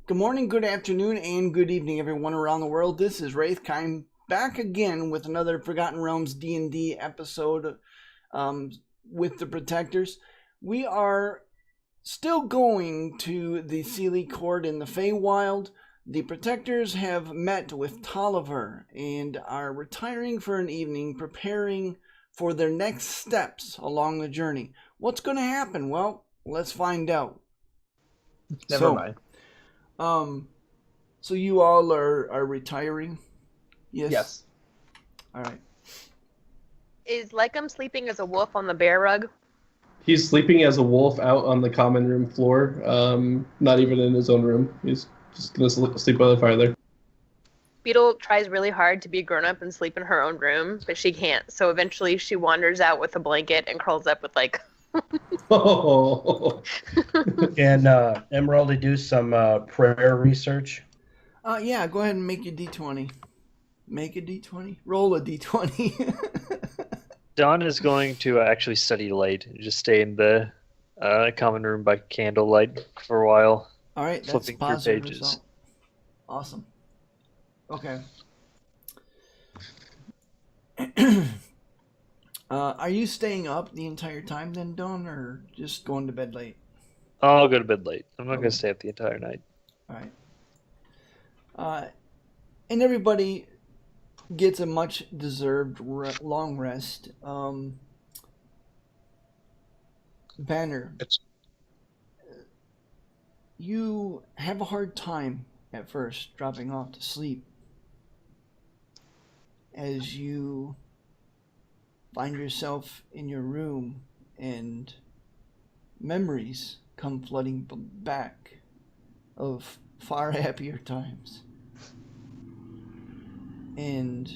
Good morning, good afternoon, and good evening, everyone around the world. This is Wraithkind back again with another Forgotten Realms D&D episode um, with the Protectors. We are still going to the Seelie Court in the Feywild. The Protectors have met with Tolliver and are retiring for an evening, preparing for their next steps along the journey. What's going to happen? Well, let's find out. Never mind. Um, so you all are retiring? Yes. Yes. All right. Is Lycum sleeping as a wolf on the bear rug? He's sleeping as a wolf out on the common room floor, not even in his own room. He's just going to sleep by the fire there. Beetle tries really hard to be grown up and sleep in her own room, but she can't. So eventually she wanders out with a blanket and curls up with Oh. Can Emeraldy do some prayer research? Yeah, go ahead and make your D20. Make a D20. Roll a D20. Dawn is going to actually study light, just stay in the common room by candlelight for a while. All right, that's Flipping through positive pages. result. Awesome. Okay. Are you staying up the entire time then, Dawn, or just going to bed late? I'll go to bed late. I'm not Okay. going to stay up the entire night. All right. And everybody gets a much deserved long rest. Banner, you have a hard time at first dropping off to sleep as you find yourself in your room and memories come flooding back of far happier times. And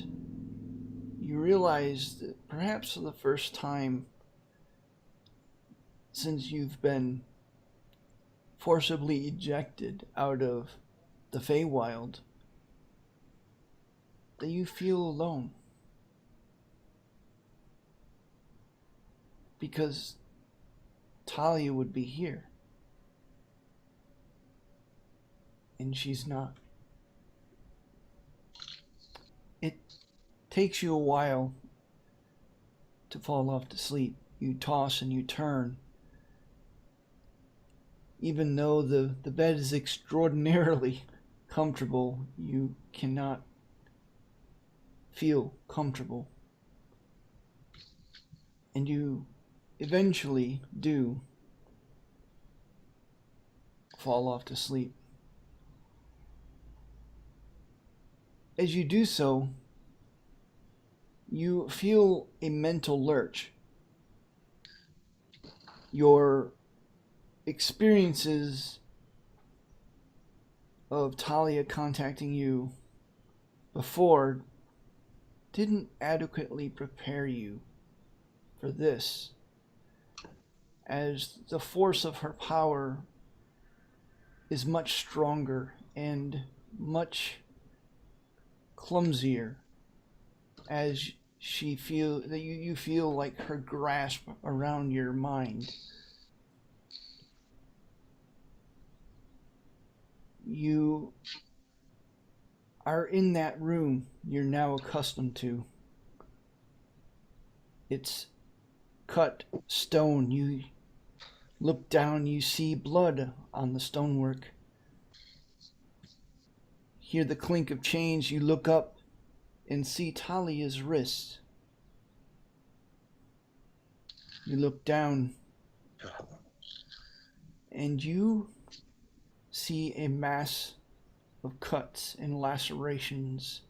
you realize that perhaps for the first time since you've been forcibly ejected out of the Feywild, that you feel alone. Because Talia would be here. And she's not. It takes you a while to fall off to sleep. You toss and you turn. Even though the bed is extraordinarily comfortable, you cannot feel comfortable. And you eventually do fall off to sleep. As you do so, you feel a mental lurch. Your experiences of Talia contacting you before didn't adequately prepare you for this, as the force of her power is much stronger and much clumsier, as you feel like her grasp around your mind. You are in that room you're now accustomed to. It's cut stone. You look down, you see blood on the stonework. Hear the clink of chains. You look up and see Talia's wrist. You look down and you see a mass of cuts and lacerations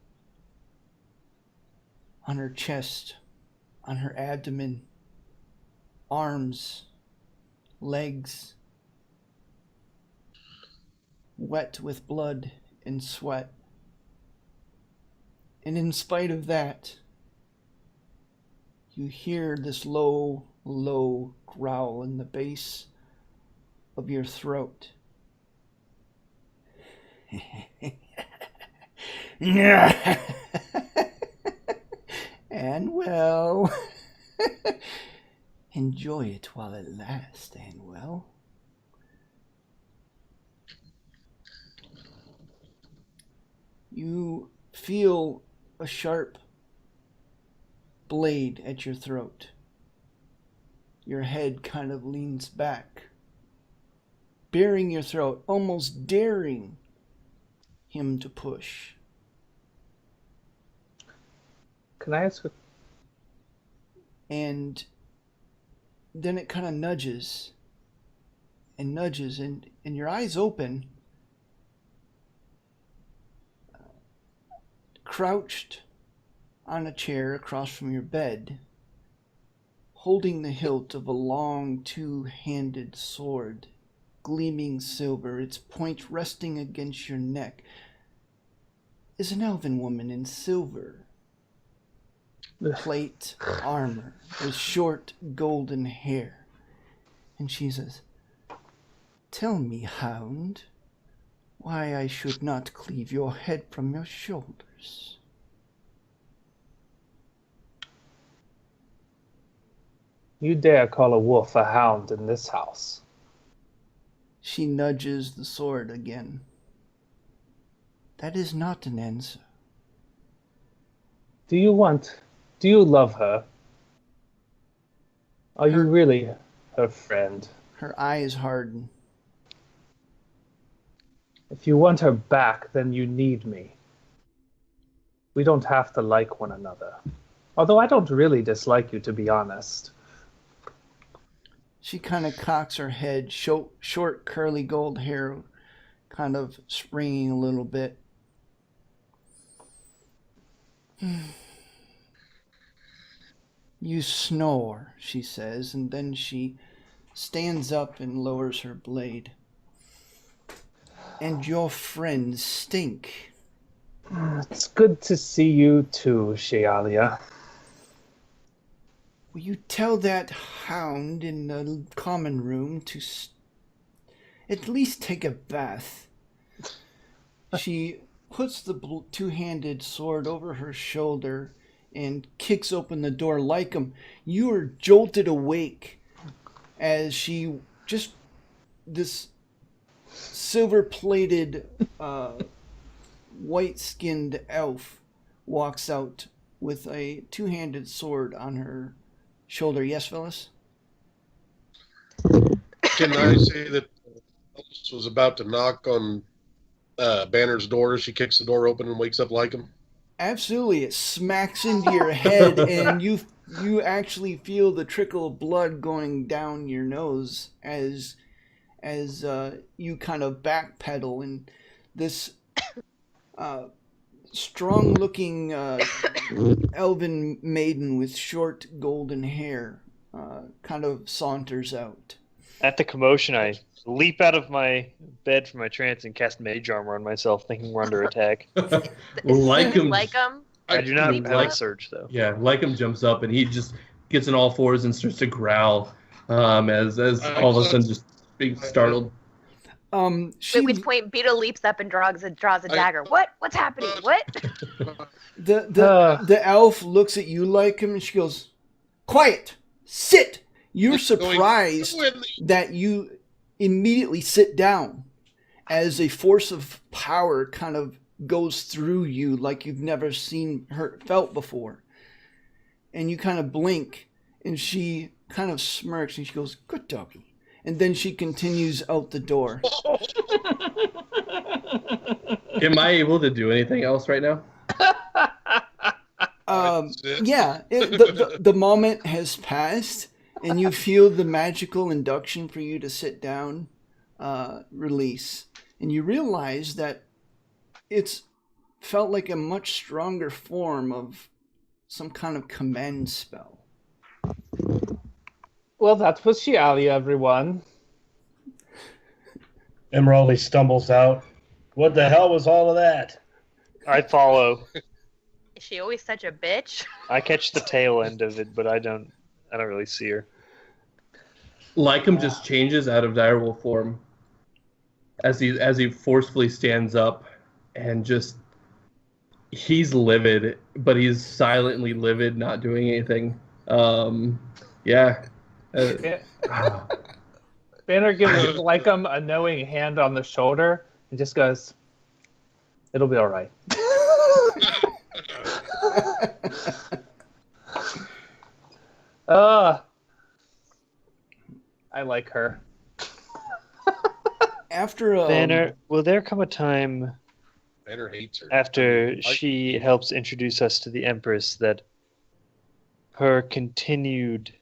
on her chest, on her abdomen, arms, legs, wet with blood and sweat. And in spite of that, you hear this low growl in the base of your throat. And well, enjoy it while it lasts, and well. feel a sharp blade at your throat. Your head kind of leans back, baring your throat, almost daring him to push. Can I ask? And then it kind of nudges, and your eyes open. Crouched on a chair across from your bed, holding the hilt of a long two-handed sword, gleaming silver, its point resting against your neck, is an elven woman in silver plate armor with short golden hair. And she says, "Tell me, hound, why I should not cleave your head from your shoulders." You dare call a wolf a hound in this house? She nudges the sword again. That is not an answer. Do you love her? Are you really her friend? Her eyes harden. If you want her back, then you need me. We don't have to like one another. Although I don't really dislike you, to be honest. She kind of cocks her head, short curly gold hair kind of springing a little bit. You snore, she says, and then she stands up and lowers her blade. And your friends stink. It's good to see you too, Shealia. Will you tell that hound in the common room to at least take a bath? She puts the two-handed sword over her shoulder and kicks open the door. Lycum, you are jolted awake as she just, this silver-plated, white-skinned elf walks out with a two-handed sword on her shoulder. Yes, Phyllis? Can I say that Phyllis was about to knock on Banner's door as she kicks the door open and wakes up Lycum? Absolutely. It smacks into your head, and you actually feel the trickle of blood going down your nose as you kind of backpedal, and this strong-looking elven maiden with short golden hair kind of saunters out. At the commotion, I leap out of my bed from my trance and cast mage armor on myself, thinking we're under attack. Lycum? I do not Leap have a up? surge, though. Yeah, Lycum jumps up and he just gets on all fours and starts to growl as all of a sudden just being startled. She, At which point, Beetle leaps up and draws a dagger. What's happening? What? the elf looks at you like him and she goes, "Quiet! Sit!" You're surprised that you immediately sit down as a force of power kind of goes through you like you've never felt before. And you kind of blink and she kind of smirks and she goes, "Good doggy." And then she continues out the door. Am I able to do anything else right now? Yeah, the moment has passed, and you feel the magical induction for you to sit down release. And you realize that it's felt like a much stronger form of some kind of command spell. Well, that was Shealia, everyone. Emeraldy stumbles out. What the hell was all of that? I follow. Is she always such a bitch? I catch the tail end of it, but I don't really see her. Lycum just changes out of direwolf form as he forcefully stands up and just he's livid, but he's silently livid, not doing anything. Yeah. Banner gives Lycum a knowing hand on the shoulder and just goes, "It'll be all right." I like her. After Banner, will there come a time Banner hates her. after she helps introduce us to the Empress that her continued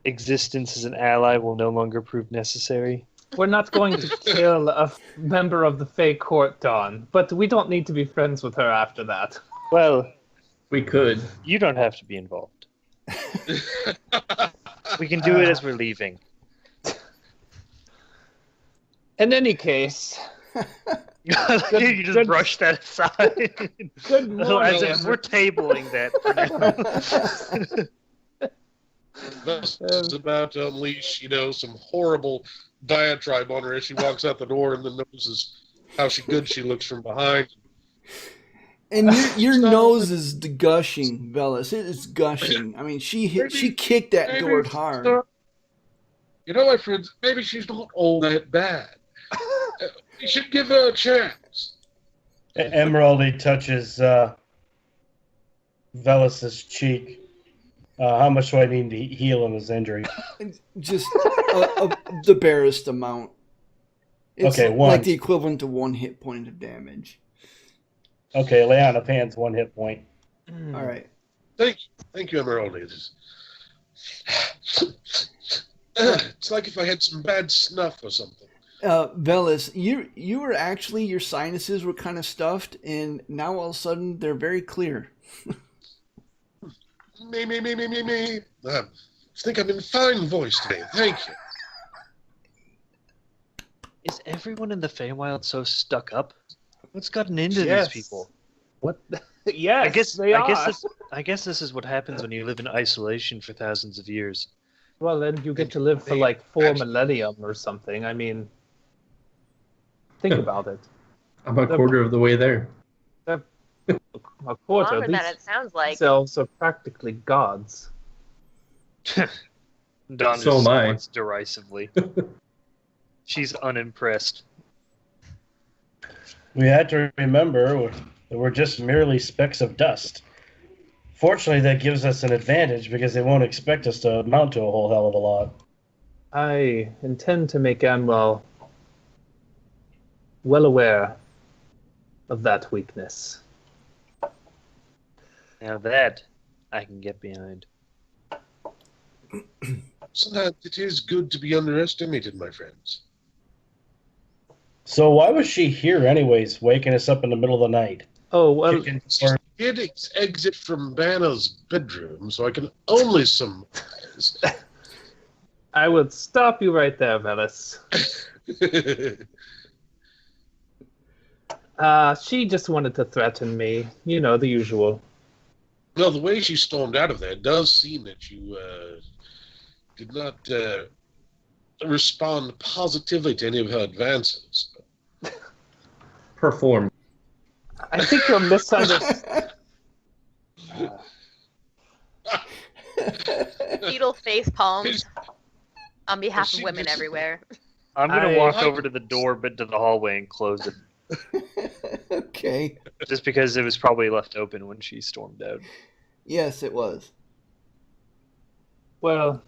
existence as an ally will no longer prove necessary? We're not going to kill a member of the Fey Court, Dawn, but we don't need to be friends with her after that. Well, We could. you don't have to be involved. We can do it as we're leaving. In any case, You just brush that aside. good morning. As if we're tabling that for now. Vess is about to unleash, some horrible diatribe on her as she walks out the door and then notices how good she looks from behind. And your nose is gushing, Velas. It is gushing. I mean, she kicked that door hard. My friends, maybe she's not all that bad. You should give her a chance. Emeraldy touches Velas's cheek. How much do I need to heal him his injury? Just the barest amount. It's Okay, one. like the equivalent to 1 hit point of damage. Okay, lay on of hands, 1 hit point. All right. Thank you, Emeraldy. It's like if I had some bad snuff or something. Velas, you were actually, your sinuses were kind of stuffed, and now all of a sudden they're very clear. Me. I think I'm in fine voice today. Thank you. Is everyone in the Feywild so stuck up? What's gotten into Yes. these people? What? Yes, I guess this is what happens when you live in isolation for thousands of years. Well, then you get to live for like 4 millennium or something. I mean, think about it. I'm a quarter of the way there. A quarter. Longer than These it sounds like. cells are practically gods. Dawn So am I. responds derisively. She's unimpressed. We had to remember that we're just merely specks of dust. Fortunately, that gives us an advantage because they won't expect us to amount to a whole hell of a lot. I intend to make Anwell well aware of that weakness. Now that I can get behind. Sometimes it is good to be underestimated, my friends. So why was she here anyways, waking us up in the middle of the night? Oh, well, Kicking She did exit from Banner's bedroom, so I can only surmise. I would stop you right there, Velas. She just wanted to threaten me. You know, the usual. Well, the way she stormed out of there does seem that you did not respond positively to any of her advances. Perform. I think you're misunderstanding. Beetle face palms on behalf She of women gets- everywhere. I'm gonna I- walk over to the door, but to the hallway and close it, Okay. just because it was probably left open when she stormed out. Yes, it was. Well,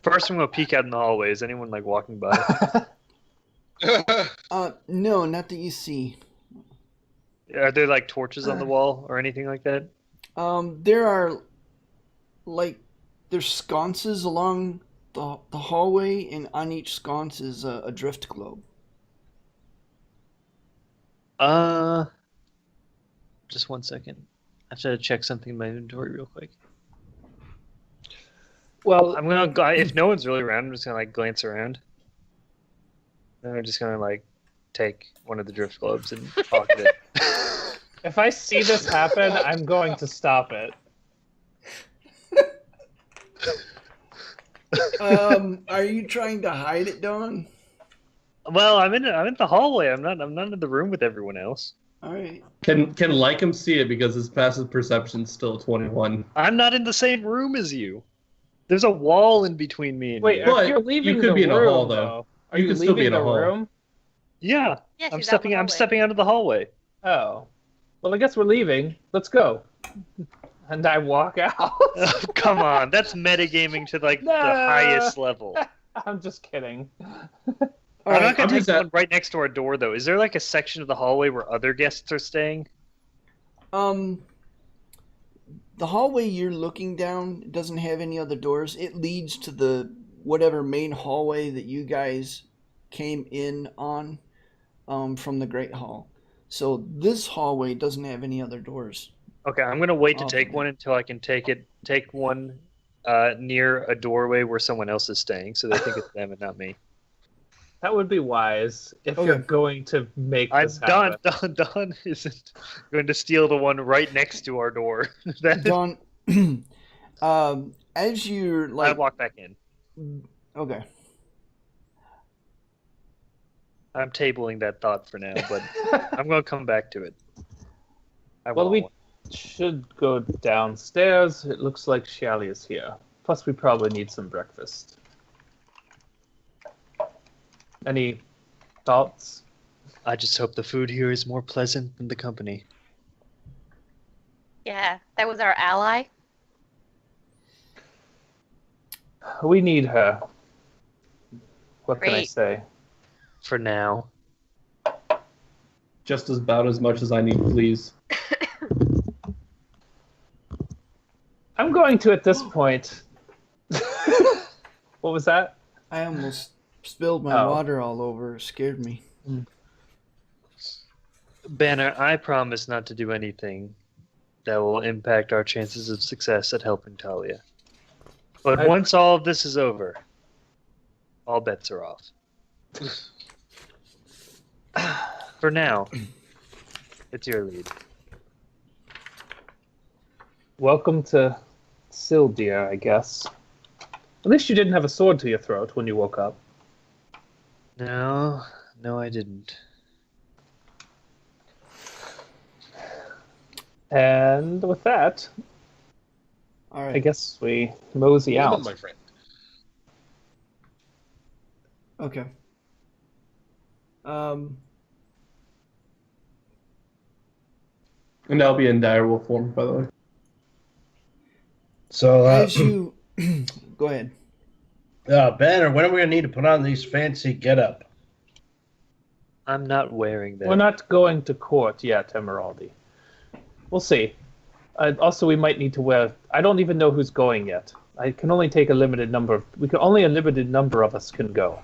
First, I'm gonna peek out in the hallway. Is anyone like walking by? No, not that you see. Are there like torches on the wall or anything like that? There are, there's sconces along the hallway, and on each sconce is a drift globe. Just 1 second. I have to check something in my inventory real quick. well, I'm gonna go, if no one's really around, I'm just gonna like glance around. And I'm just gonna like take one of the drift globes and pocket it. if I see this happen, I'm going to stop it. Are you trying to hide it, Dawn? Well, I'm in the hallway. I'm not in the room with everyone else. All right. Can Lycum see it because his passive perception's still 21? I'm not in the same room as you. There's a wall in between me and Wait, you. But if you're leaving you could the be in a room, hall, though. Are You you could still be leaving in a the hall. room? Yeah, Yeah, I'm she's out in the stepping hallway. out of the hallway. Oh. Well, I guess we're leaving. Let's go. And I walk out. Oh, come on, that's metagaming to like the highest level. I'm just kidding. All I'm right. not gonna I'm take just the at- one right next to our door though. Is there like a section of the hallway where other guests are staying? The hallway you're looking down doesn't have any other doors. It leads to the whatever main hallway that you guys came in on from the Great Hall. So this hallway doesn't have any other doors. Okay, I'm gonna wait to Off take of it. one until I can take one near a doorway where someone else is staying, so they think it's them and not me. That would be wise if Okay. you're going to make I'm this happen. Don isn't going to steal the one right next to our door. Dawn, as you're I like, walk back in. okay, I'm tabling that thought for now, but I'm gonna come back to it. Well, we should go downstairs. It looks like Shally is here. Plus, we probably need some breakfast. Any thoughts? I just hope the food here is more pleasant than the company. Yeah, that was our ally. We need her. What can I Great. say? For now. Just about as much as I need, please. I'm going to at this point. What was that? I almost spilled my Oh. water all over. It scared me. Banner, I promise not to do anything that will impact our chances of success at helping Talia. But once all of this is over, all bets are off. For now, it's your lead. Welcome to Sildir, I guess. At least you didn't have a sword to your throat when you woke up. No, I didn't. And with that, All I right. guess we mosey Woman, out. my friend. Okay. Um, And I'll be in direwolf form, by the way. So, as you go ahead. Banner, when are we gonna need to put on these fancy get-up? I'm not wearing that. We're not going to court yet, Emeraldi. We'll see. Also, we might need to wear. I don't even know who's going yet. I can only take a limited number. Only a limited number of us can go.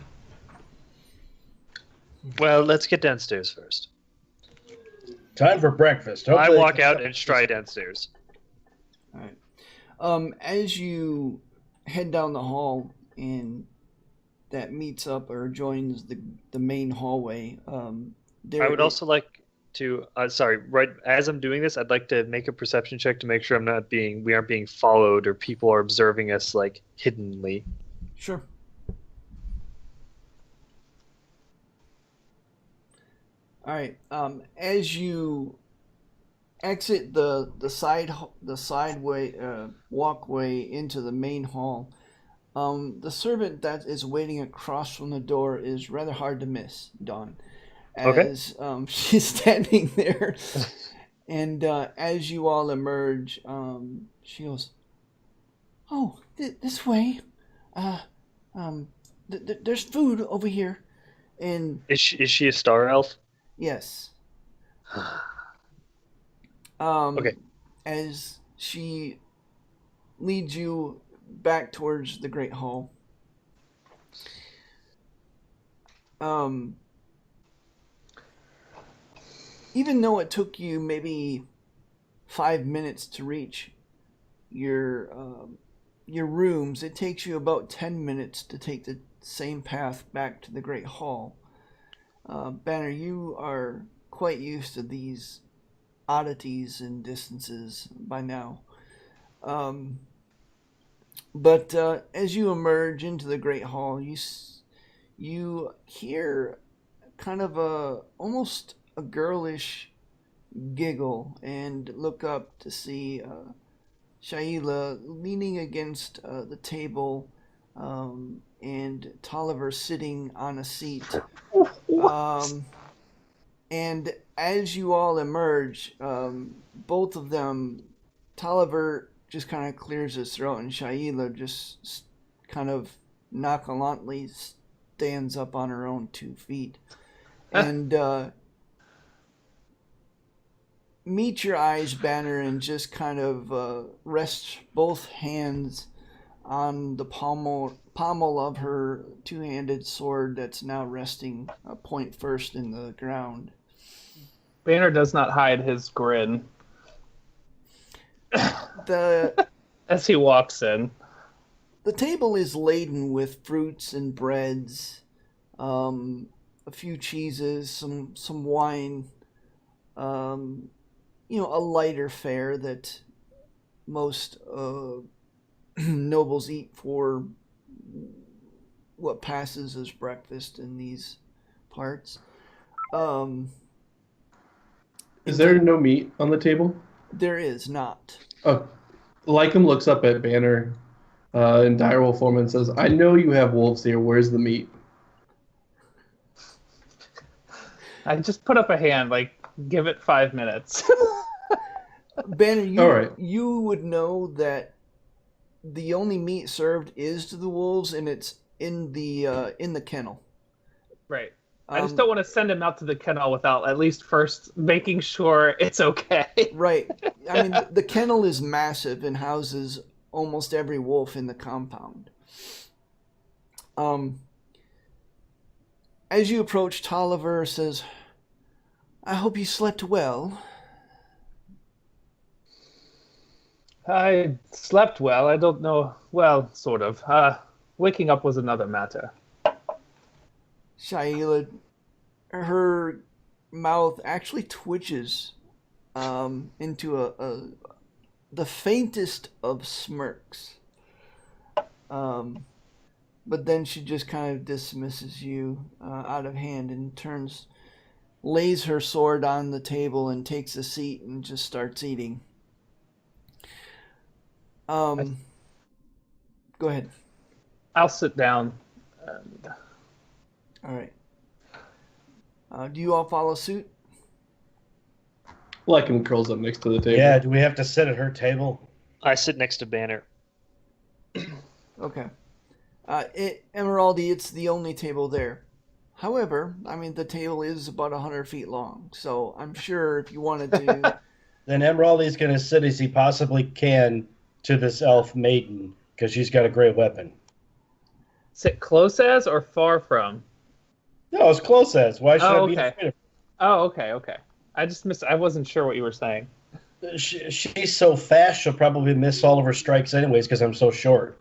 Well, let's get downstairs first. Time for breakfast. I Hopefully walk out and stride downstairs. All right. As you head down the hall and that meets up or joins the main hallway, there I would also like to. Right as I'm doing this, I'd like to make a perception check to make sure we aren't being followed or people are observing us like hiddenly. Sure. All right. As you exit the sideway walkway into the main hall, the servant that is waiting across from the door is rather hard to miss, Dawn. As she's standing there, and as you all emerge, she goes, "Oh, this way. There's food over here." And Is she a star elf? yes. Okay. As she leads you back towards the Great Hall. Even though it took you maybe 5 minutes to reach your rooms, it takes you about 10 minutes to take the same path back to the Great Hall. Banner, you are quite used to these oddities and distances by now. But as you emerge into the Great Hall, you hear kind of almost a girlish giggle and look up to see Shaila leaning against the table and Tolliver sitting on a seat. And as you all emerge, both of them, Tolliver just kind of clears his throat, and Shaila just kind of nonchalantly stands up on her own 2 feet. And meet your eyes, Banner, and just kind of rest both hands on the pommel of her 2-handed sword that's now resting point first in the ground. Banner does not hide his grin as he walks in. The table is laden with fruits and breads, a few cheeses, some wine, a lighter fare that most nobles eat for what passes as breakfast in these parts. Is there no meat on the table? There is not. Oh, Lycum looks up at Banner in direwolf form and says, "I know you have wolves here. Where's the meat?" I just put up a hand, like, give it 5 minutes. Banner, All right. you would know that the only meat served is to the wolves, and it's in the kennel. Right. I just don't want to send him out to the kennel without at least first making sure it's okay. Right. I mean, the kennel is massive and houses almost every wolf in the compound. As you approach, Tolliver says, "I hope you slept well." I slept well. I don't know. Well, sort of. Waking up was another matter. Shaila, her mouth actually twitches into the faintest of smirks. But then she just kind of dismisses you out of hand and lays her sword on the table and takes a seat and just starts eating. Go ahead. I'll sit down. And... All right. Do you all follow suit? Lycum curls up next to the table. Yeah, do we have to sit at her table? I sit next to Banner. Okay. Emeraldi, it's the only table there. However, I mean, the table is about 100 feet long, so I'm sure if you wanted to... Then Emeraldi's going to sit as he possibly can to this elf maiden, because she's got a great weapon. Sit close as or far from? No, as close as. Why should I be okay. afraid of Oh, okay. I just missed. I wasn't sure what you were saying. her? She's so fast, she'll probably miss all of her strikes anyways, because I'm so short.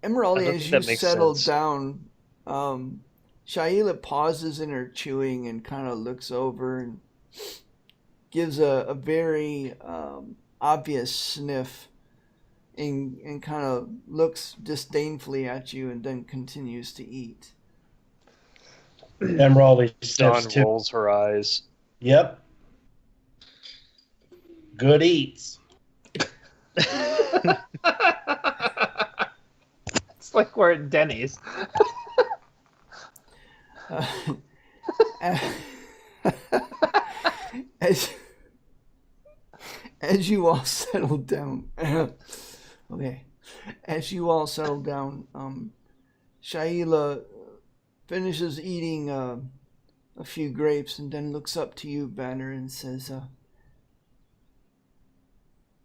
Emeraldi, as you settle sense. down, Shaila pauses in her chewing and kind of looks over and gives a very obvious sniff and kind of looks disdainfully at you and then continues to eat. Emeraldi Dawn sniffs too. rolls her eyes. Yep. Good eats. It's like we're at Denny's. As you all settle down, okay. As you all settle down, Shaila finishes eating a few grapes and then looks up to you, Banner, and says,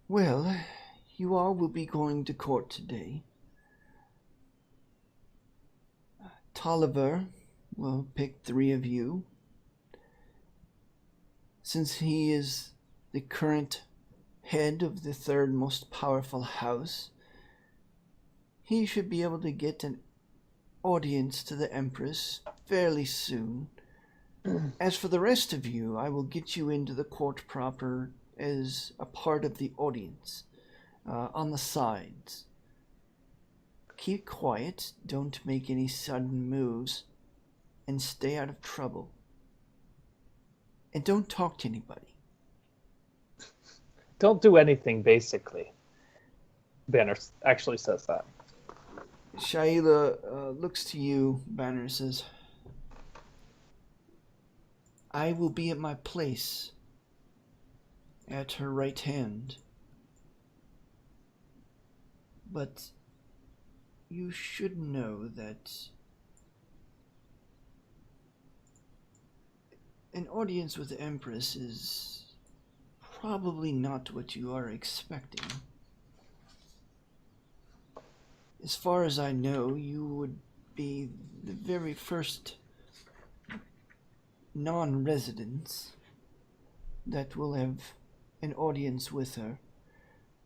"Well, you all will be going to court today. Tolliver will pick 3 of you. Since he is the current head of the 3rd most powerful house, he should be able to get an audience to the Empress fairly soon. As for the rest of you, I will get you into the court proper as a part of the audience, on the sides. Keep quiet, don't make any sudden moves, and stay out of trouble. And don't talk to anybody." Don't do anything, basically. Banner actually says that. Shaila looks to you, Banner, says, I will be at my place at her right hand. But you should know that an audience with the Empress is probably not what you are expecting. As far as I know, you would be the very first non-residents that will have an audience with her.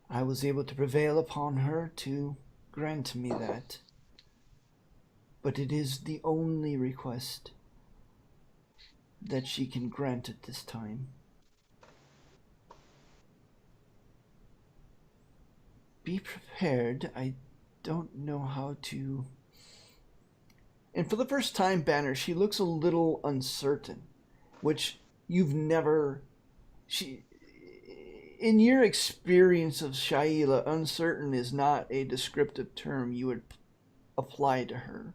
I was able to prevail upon her to grant me that. But it is the only request that she can grant at this time. Be prepared. I don't know how to... And for the first time, Banner, she looks a little uncertain, which you've never... In your experience of Shaila, uncertain is not a descriptive term you would apply to her,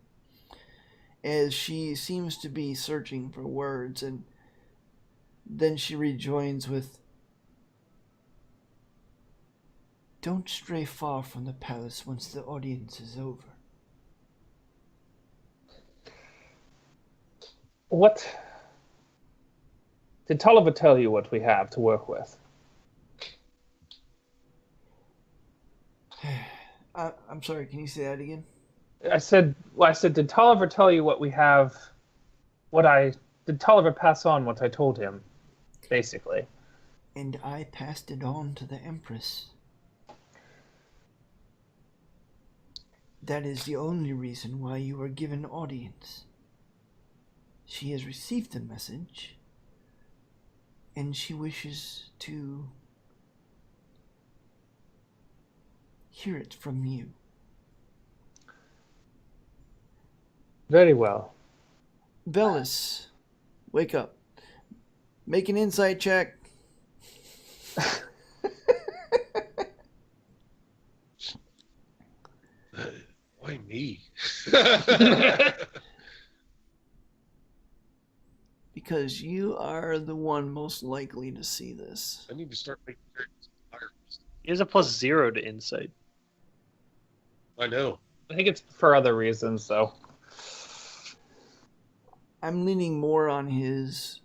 as she seems to be searching for words, and then she rejoins with, "Don't stray far from the palace once the audience is over." What did Tolliver tell you what we have to work with? I'm sorry, can you say that again? I said, did Tolliver tell you what we have? Did Tolliver pass on what I told him, basically? And I passed it on to the Empress. That is the only reason why you were given audience. She has received the message, and she wishes to hear it from you. Very well. Velis, wake up. Make an insight check. Why me? Because you are the one most likely to see this. I need to start making fires. He has a +0 to insight. I know. I think it's for other reasons, though. I'm leaning more on his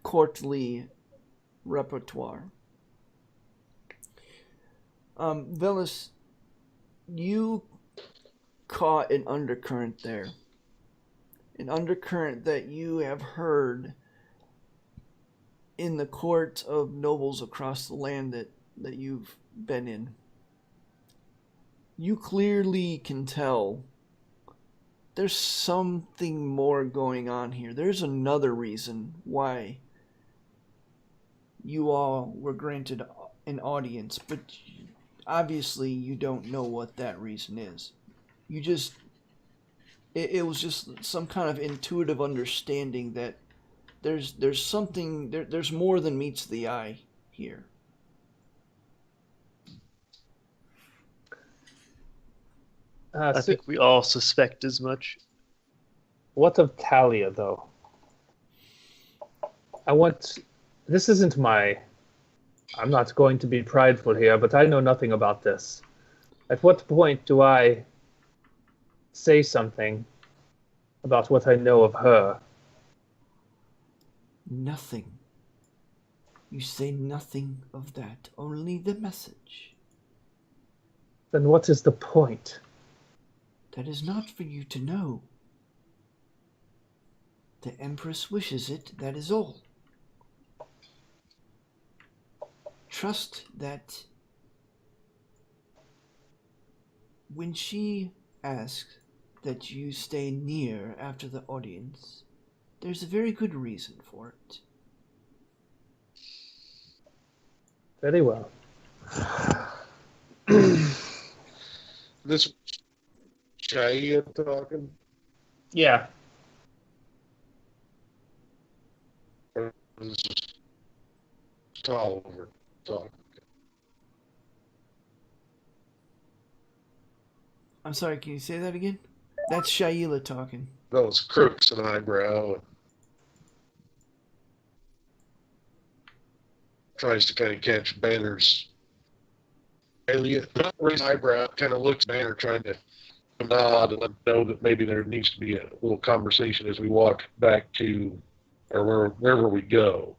courtly repertoire. Velis, you caught an undercurrent there. An undercurrent that you have heard in the court of nobles across the land that you've been in. You clearly can tell there's something more going on here. There's another reason why you all were granted an audience, but obviously you don't know what that reason is. You just... It was just some kind of intuitive understanding that there's something... There's more than meets the eye here. I think we all suspect as much. What of Talia, though? This isn't my... I'm not going to be prideful here, but I know nothing about this. At what point do I say something about what I know of her? Nothing. You say nothing of that, only the message. Then what is the point? That is not for you to know. The Empress wishes it, that is all. Trust that when she asks that you stay near after the audience, there's a very good reason for it. Very well. This Shia talking? Yeah. Or this is Tolliver talking? I'm sorry, can you say that again? That's Shaila talking. No, it's Crooks and Eyebrow. tries to kind of catch Banner's alien, not raise eyebrow, kind of looks at Banner, trying to nod and let him know that maybe there needs to be a little conversation as we walk back to, or wherever we go.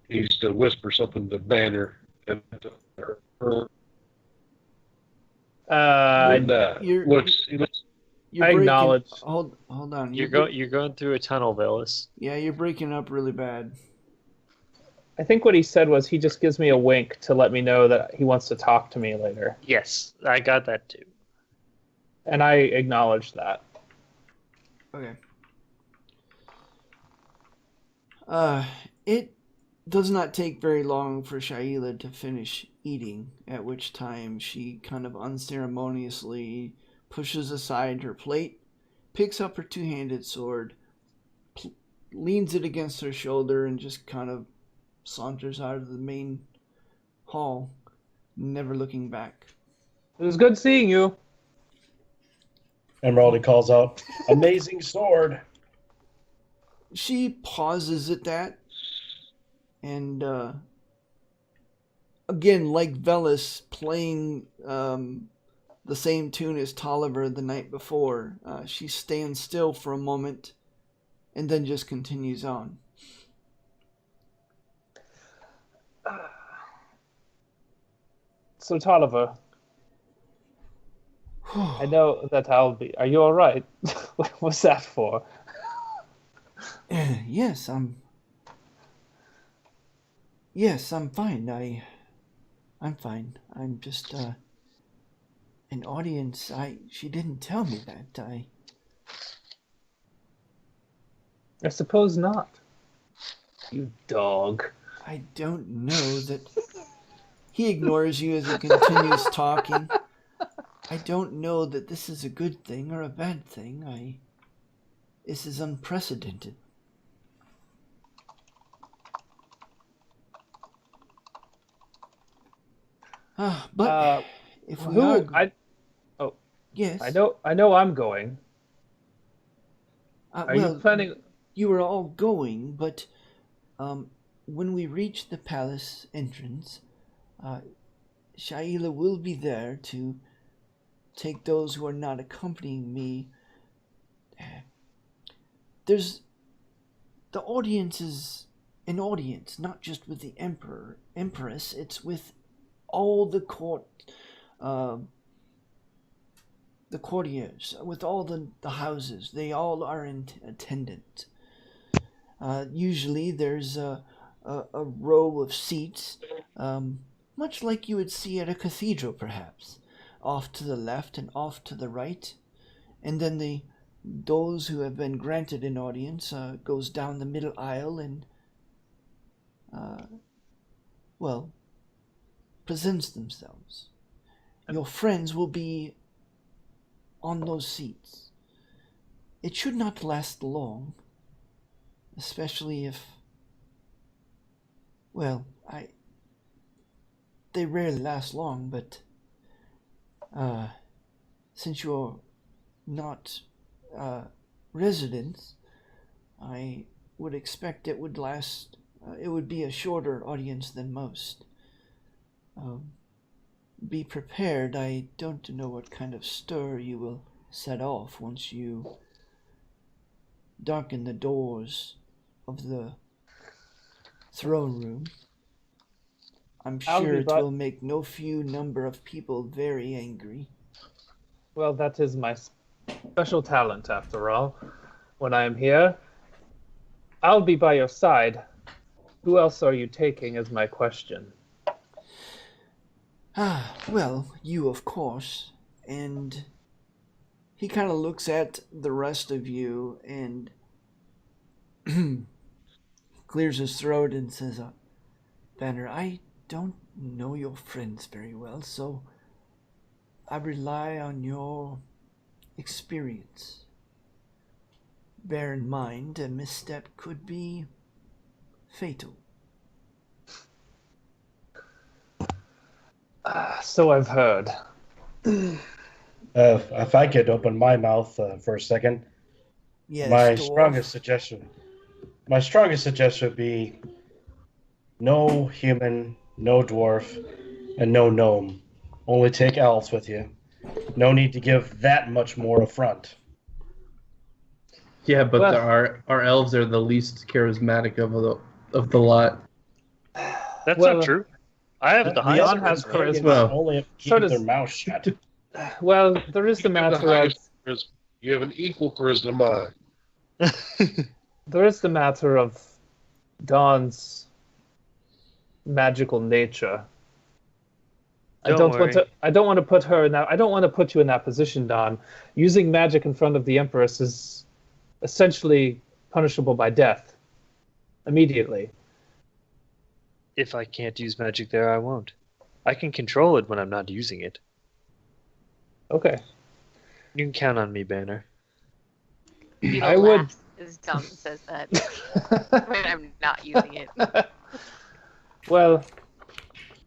He's to whisper something to Banner and You're- looks. You're I breaking. acknowledge. Hold on. You're going through a tunnel, Velis. Yeah, you're breaking up really bad. I think what he said was he just gives me a wink to let me know that he wants to talk to me later. Yes, I got that too. And I acknowledge that. Okay. It does not take very long for Shaila to finish eating, at which time she kind of unceremoniously pushes aside her plate, picks up her two-handed sword, leans it against her shoulder, and just kind of saunters out of the main hall, never looking back. It was good seeing you. Emeraldy calls out, "Amazing sword!" She pauses at that, and again, like Velis playing the same tune as Tolliver the night before, she stands still for a moment and then just continues on. So, Tolliver, I know that I'll be... Are you all right? What was that for? Yes, I'm fine. I'm fine. I'm just an audience. She didn't tell me that. I suppose not. You dog. I don't know that. He ignores you as he continues talking. I don't know that this is a good thing or a bad thing. This is unprecedented. But if we are... Yes. I know I'm going. Are you planning... You are all going, but when we reach the palace entrance, Shaila will be there to take those who are not accompanying me. The audience is an audience, not just with the empress. It's with all the courtiers, with all the houses. They all are in attendance. Usually there's a row of seats, much like you would see at a cathedral, perhaps, off to the left and off to the right, and then those who have been granted an audience goes down the middle aisle and presents themselves. Your friends will be on those seats. It should not last long, especially if, they rarely last long, but since you're not residents, I would expect it would last, it would be a shorter audience than most. Be prepared. I don't know what kind of stir you will set off once you darken the doors of the throne room. I'm sure it will make no few number of people very angry. Well, that is my special talent, after all. When I am here, I'll be by your side. Who else are you taking is my question. You, of course. And he kind of looks at the rest of you and clears his throat and says, Banner, I don't know your friends very well, so I rely on your experience. Bear in mind, a misstep could be fatal. So I've heard. If I could open my mouth for a second, Yes, my dwarf. strongest suggestion would be No human, no dwarf, and no gnome. Only take elves with you. No need to give that much more affront. Yeah, but Well- our elves are the least charismatic of the lot. That's Well, not true. I have the highest Don has charisma. charisma. Well, Only if so keep does- their mouth shut. Well, there is the You have the matter of highest charisma. You have an equal charisma mine. there is the matter of Dawn's magical nature. I Don't don't want worry. to. I don't want to put her in that. I don't want to put you in that position, Don. Using magic in front of the Empress is essentially punishable by death immediately. If I can't use magic there, I won't. I can control it when I'm not using it. Okay. You can count on me, Banner. Beetle I would- laughs as Dom says that when I'm not using it. Well,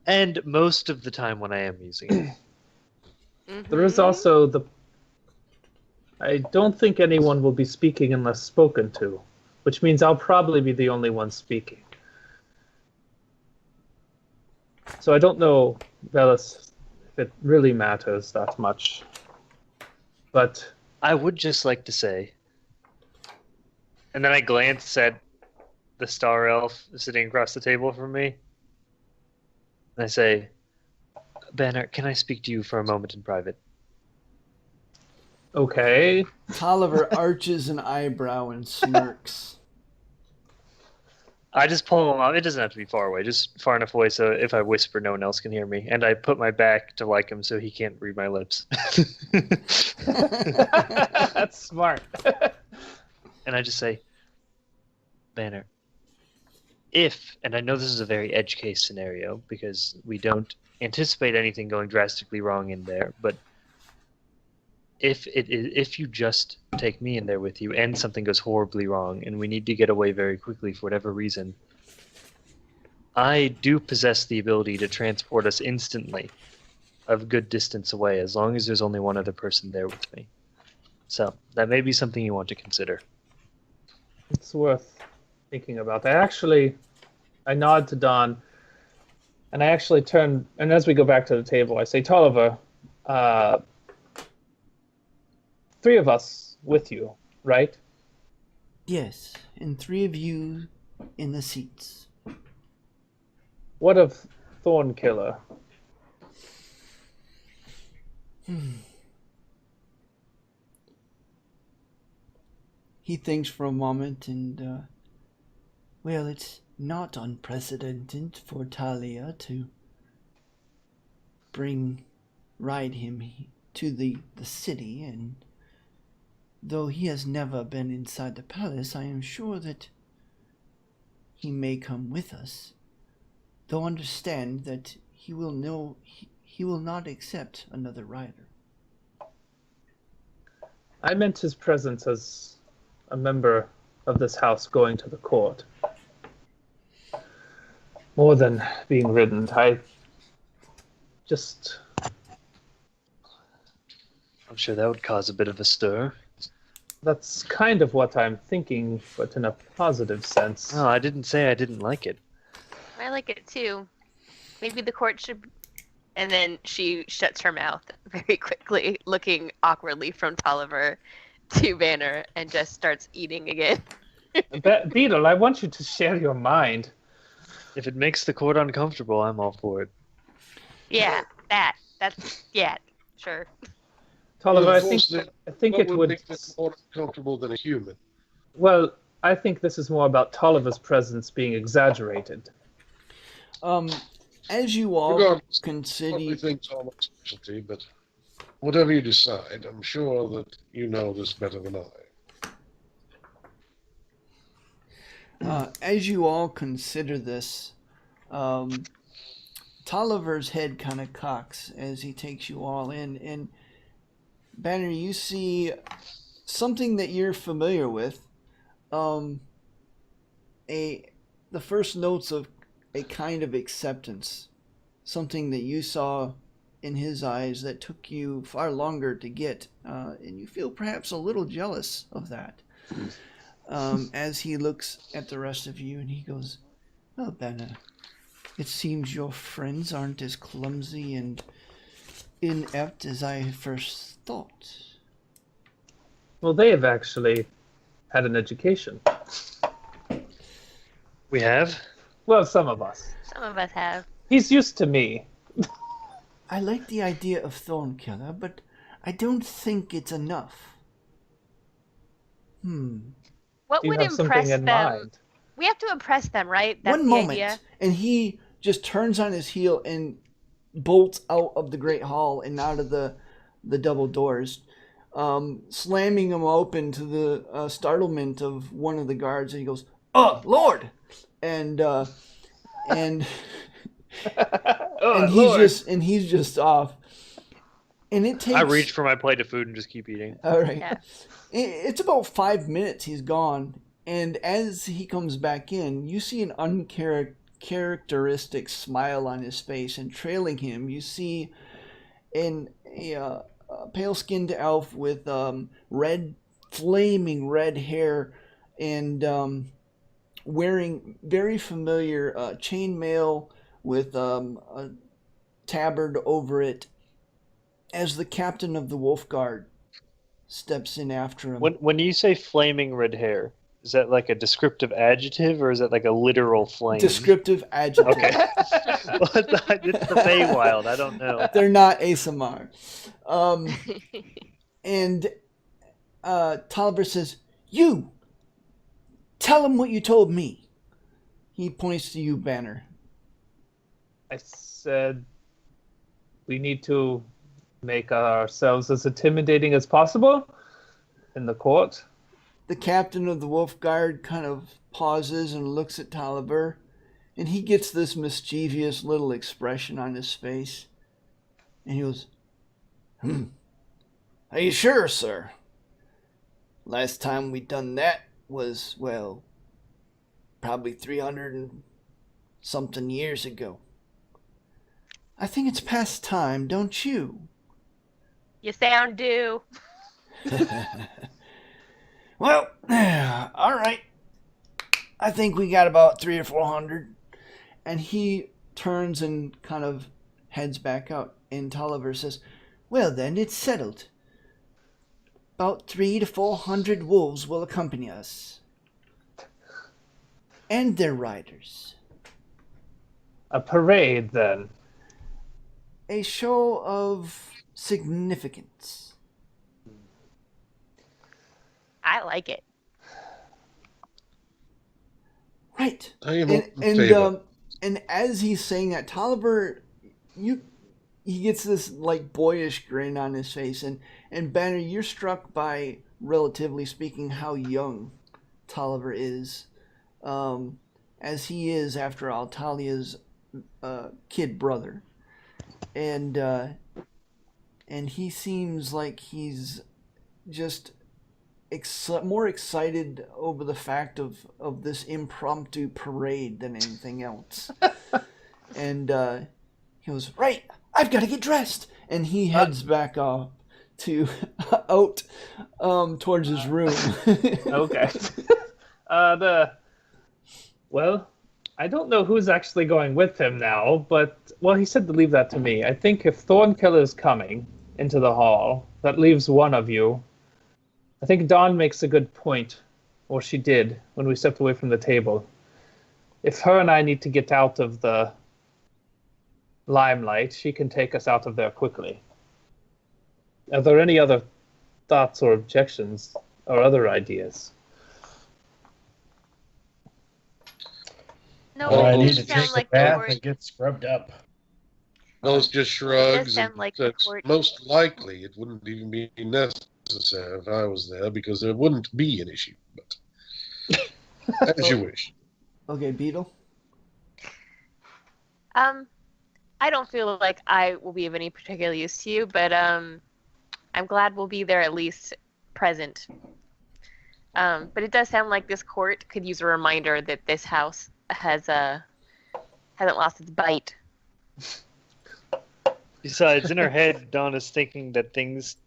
And most of the time when I am using it. there is Mhm. also the. I don't think anyone will be speaking unless spoken to, which means I'll probably be the only one speaking. So I don't know, Velas, if it really matters that much. But I would just like to say, and then I glance at the star elf sitting across the table from me, and I say, Banner, can I speak to you for a moment in private? okay, Tolliver arches an eyebrow and smirks. I just pull him off. It doesn't have to be far away, just far enough away so if I whisper, no one else can hear me. And I put my back to like him so he can't read my lips. that's smart. And I just say, Banner, if, and I know this is a very edge case scenario because we don't anticipate anything going drastically wrong in there, but if you just take me in there with you and something goes horribly wrong and we need to get away very quickly for whatever reason, I do possess the ability to transport us instantly a good distance away as long as there's only one other person there with me. So that may be something you want to consider. It's worth thinking about. I nod to Don, and I actually turn, and as we go back to the table, I say, Tolliver, 3 of us with you, right? Yes, and 3 of you in the seats. What of Thornkiller? He thinks for a moment and, well, it's not unprecedented for Talia to ride him to the city, and though he has never been inside the palace, I am sure that he may come with us, though understand that he will not accept another rider. I meant his presence as a member of this house going to the court. More than being ridden. I'm sure that would cause a bit of a stir. That's kind of what I'm thinking, but in a positive sense. No, I didn't say I didn't like it. I like it too. Maybe the court should. And then she shuts her mouth very quickly, looking awkwardly from Tolliver to Banner, and just starts eating again. Beetle, I want you to share your mind. If it makes the court uncomfortable, I'm all for it. Yeah, that's sure. Tolliver, I Of course, think what it would. make this more comfortable than a human? Well, I think this is more about Tolliver's presence being exaggerated. As you all Regardless, consider, probably things are my specialty, but whatever you decide, I'm sure that you know this better than I. as you all consider this, Tolliver's head kind of cocks as he takes you all in, and Banner, you see something that you're familiar with, the first notes of a kind of acceptance, something that you saw in his eyes that took you far longer to get, and you feel perhaps a little jealous of that. As he looks at the rest of you and he goes, Well, Banner, it seems your friends aren't as clumsy and inept as I first thought. Well, they have actually had an education. We have? Well, some of us. Some of us have. He's used to me. I like the idea of Thornkiller, but I don't think it's enough. What Do you would have impress something in them? mind? We have to impress them, right? That's One the moment, idea. and he just turns on his heel and bolts out of the Great Hall and out of the double doors, slamming them open to the startlement of one of the guards. And he goes, "Oh, Lord!" and and he's just off. And it takes. I reach for my plate of food and just keep eating. All right. Yeah. It's about 5 minutes he's gone, and as he comes back in, you see an uncharacteristic smile on his face, and trailing him, you see a pale-skinned elf with flaming red hair, and wearing very familiar chainmail with a tabard over it, as the captain of the Wolf Guard steps in after him. When you say flaming red hair, is that like a descriptive adjective or is that like a literal flame? Descriptive adjective. Okay. Well, it's the Feywild. I don't know. They're not ASMR. And Tolliver says, "You! Tell him what you told me." He points to you, Banner. I said we need to make ourselves as intimidating as possible in the court. The captain of the Wolf Guard kind of pauses and looks at Tolliver, and he gets this mischievous little expression on his face. And he goes, "Are you sure, sir? Last time we done that was, well, probably 300 and something years ago. I think it's past time, don't you?" You sound due. Well, all right. I think we got about 300 or 400. And he turns and kind of heads back out. And Tolliver says, "Well, then, it's settled. About 300 to 400 wolves will accompany us. And their riders. A parade, then. A show of significance." I like it. Right. I am on the table. And as he's saying that, Tolliver, he gets this like boyish grin on his face, and Banner, you're struck by, relatively speaking, how young Tolliver is, as he is, after all, Talia's kid brother, and he seems like he's just more excited over the fact of this impromptu parade than anything else. And he goes, "Right, I've got to get dressed," and he heads back off to out towards his room. Okay. Well, I don't know who's actually going with him now, but, well, he said to leave that to me. I think if Thornkiller is coming into the hall, that leaves one of you. I think Dawn makes a good point, or she did, when we stepped away from the table. If her and I need to get out of the limelight, she can take us out of there quickly. Are there any other thoughts or objections or other ideas? No, Or I it need does to sound take like a the bath court. and get scrubbed up. Those just shrugs. sound And like the that's court- most likely it wouldn't even be necessary if I was there because there wouldn't be an issue. But as you wish. Okay, Beetle. I don't feel like I will be of any particular use to you, but I'm glad we'll be there at least present. But it does sound like this court could use a reminder that this house hasn't lost its bite. Besides, in her head, Dawn is thinking that things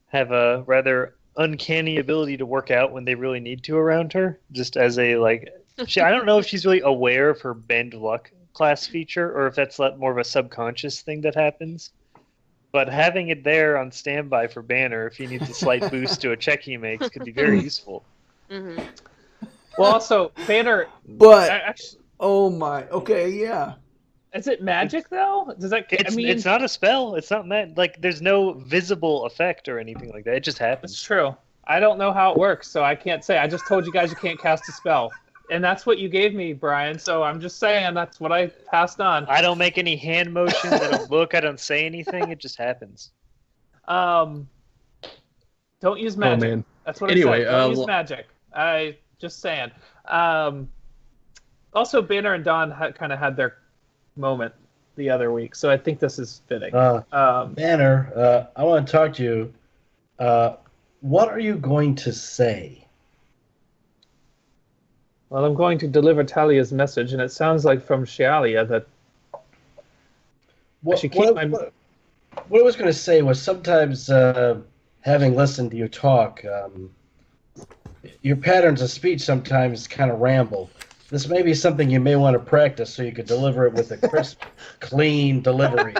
have a rather uncanny ability to work out when they really need to around her, just as a like I don't know if she's really aware of her bend luck class feature, or if that's more of a subconscious thing that happens. But having it there on standby for Banner, if he needs a slight boost to a check he makes, could be very useful. Mm-hmm. Well, also, Banner. But Actually, oh my, okay, yeah. is it magic though? Does that? It's not a spell. It's not meant like there's no visible effect or anything like that. It just happens. It's true. I don't know how it works, so I can't say. I just told you guys you can't cast a spell, and that's what you gave me, Brian. So I'm just saying that's what I passed on. I don't make any hand motions. I don't look. I don't say anything. It just happens. Don't use magic. Oh man. That's what Anyway, I said. Don't use magic. I just saying. Also, Banner and Dawn kind of had their moment the other week, so I think this is fitting. Banner, I want to talk to you. What are you going to say? Well, I'm going to deliver Talia's message, and it sounds like from Shialia that What, should keep my- what I was going to say was sometimes, having listened to you talk, your patterns of speech sometimes kind of ramble. This may be something you may want to practice so you could deliver it with a crisp, clean delivery.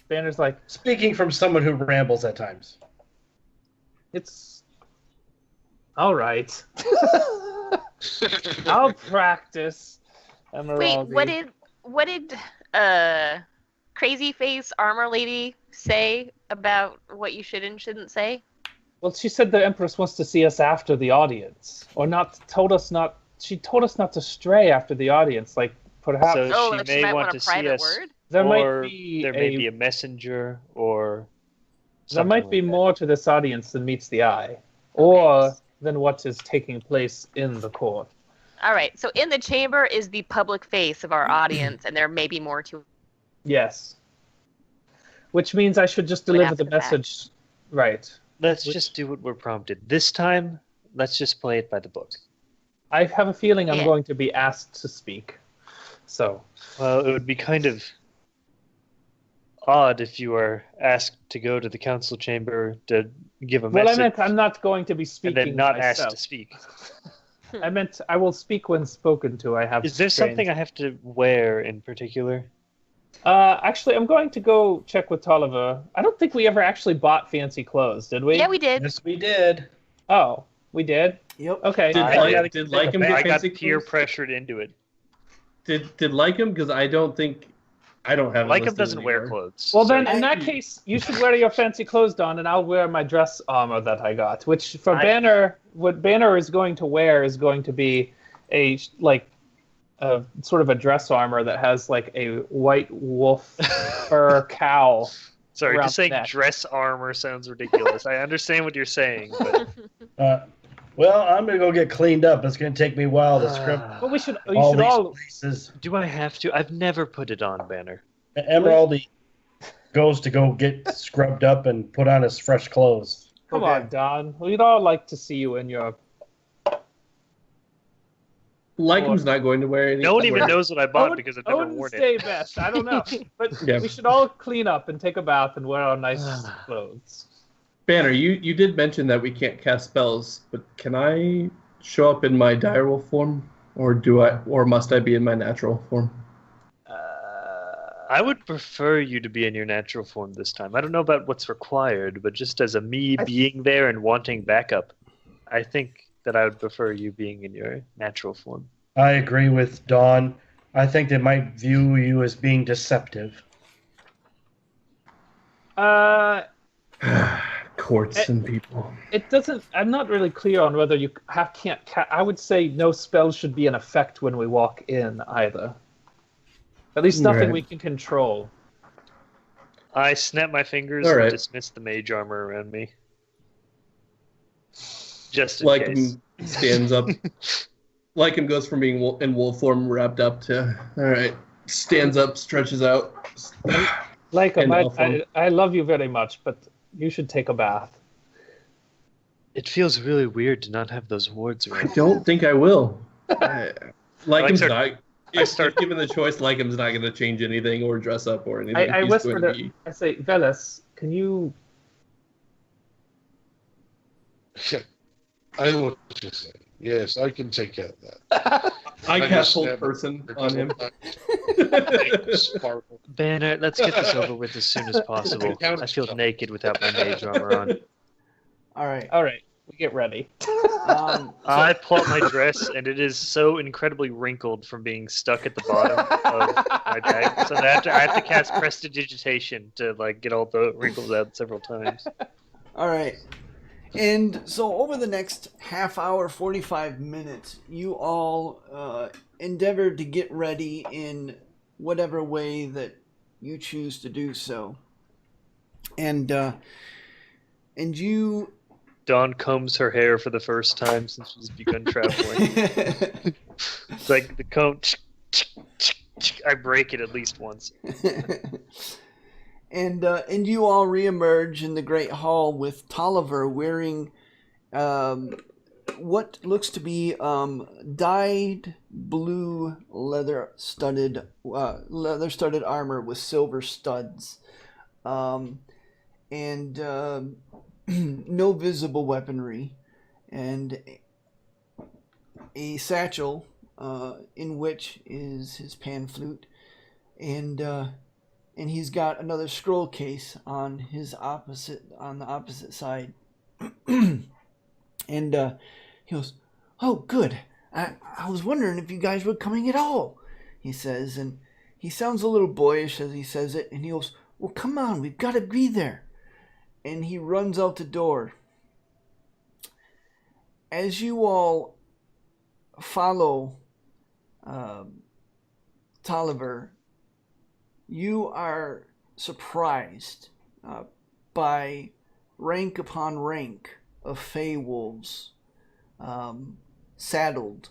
Banner's like, Speaking from someone who rambles at times. it's all right. I'll practice. Wait, Emeraldi. what did Crazy Face Armor Lady say about what you should and shouldn't say? Well, she said the Empress wants to see us after the audience, or told us not to stray after the audience. Like perhaps So like she may might want want to a see private us, word. there or might be there may be a messenger, or there might something be like that. more to this audience than meets the eye, or than what is taking place in the court. All right. So in the chamber is the public face of our audience, and there may be more to. Yes. Which means I should just But deliver after the the fact. message. Right. Let's just do what we're prompted. This time, let's just play it by the book. I have a feeling I'm Yeah. going to be asked to speak. So, Well, it would be kind of odd if you were asked to go to the council chamber to give a well, I message meant I'm not going to be and speaking then not myself. asked to speak. I meant I will speak when spoken to. I have. Is there something I have to wear in particular? Actually, I'm going to go check with Tolliver. I don't think we ever actually bought fancy clothes, did we? Yeah, we did. Yes, we did. Oh, we did. Yep. Okay. Did I like did Lycum I get got fancy peer clothes? pressured into it. Did Lycum? Because I don't have it Lycum listed doesn't wear anywhere. clothes. Well, so then, in that I- case, you should wear your fancy clothes, Don, and I'll wear my dress armor that I got. Which, for I- Banner, what Banner is going to wear is going to be a sort of a dress armor that has like a white wolf fur cowl. sorry, around just saying the neck. dress armor sounds ridiculous. I understand what you're saying, but Well, I'm going to go get cleaned up. It's going to take me a while to scrub But we should. You all should these all. places. do I have to? I've never put it on, Banner. Emeraldi goes to go get scrubbed up and put on his fresh clothes. Come Okay. on, Don. We'd all like to see you in your. Lycum's not going to wear any. No one even wear- knows what I bought because I've never Odin worn stay it. best. I don't know, but Yeah. we should all clean up and take a bath and wear our nice clothes. Banner, you did mention that we can't cast spells, but can I show up in my direwolf form, or must I be in my natural form? I would prefer you to be in your natural form this time. I don't know about what's required, but just as a me being there and wanting backup, I think that I would prefer you being in your natural form. I agree with Dawn. I think they might view you as being deceptive. Courts and people. It doesn't. I'm not really clear on whether you can't. I would say no spells should be in effect when we walk in either. At least nothing Right. we can control. I snap my fingers All and right. dismiss the mage armor around me. Just in case. Lycum stands up. Lycum goes from being in wolf form wrapped up to, all right, stands up, stretches out. Like And awful. I love you very much, but you should take a bath. It feels really weird to not have those wards I around. don't think I will. Lycum's start- not. If given the choice, Lycum's not going to change anything or dress up or anything. I He's whisper going to to. be- I say, Velis, can you? I know what you're saying. Yes, I can take care of that. I just cast hold stabbed person her a on him. couple times. Sparkle. Banner, let's get this over with as soon as possible. I feel naked without my mage armor on. All right. All right, we get ready. I pull out my dress, and it is so incredibly wrinkled from being stuck at the bottom of my bag. So I have to cast prestidigitation to like get all the wrinkles out several times. All right. And so over the next half hour, 45 minutes, you all endeavor to get ready in whatever way that you choose to do so. And you... Dawn combs her hair for the first time since she's begun traveling. It's like the comb... I break it at least once. And you all reemerge in the Great Hall with Tolliver wearing what looks to be dyed blue leather-studded armor with silver studs, and no visible weaponry, and a satchel in which is his pan flute, and he's got another scroll case on the opposite side. And he goes, "Oh, good. I was wondering if you guys were coming at all," he says, and he sounds a little boyish as he says it, and he goes, "Well, come on, we've got to be there." And he runs out the door. As you all follow Tolliver, you are surprised by rank upon rank of Fey wolves, saddled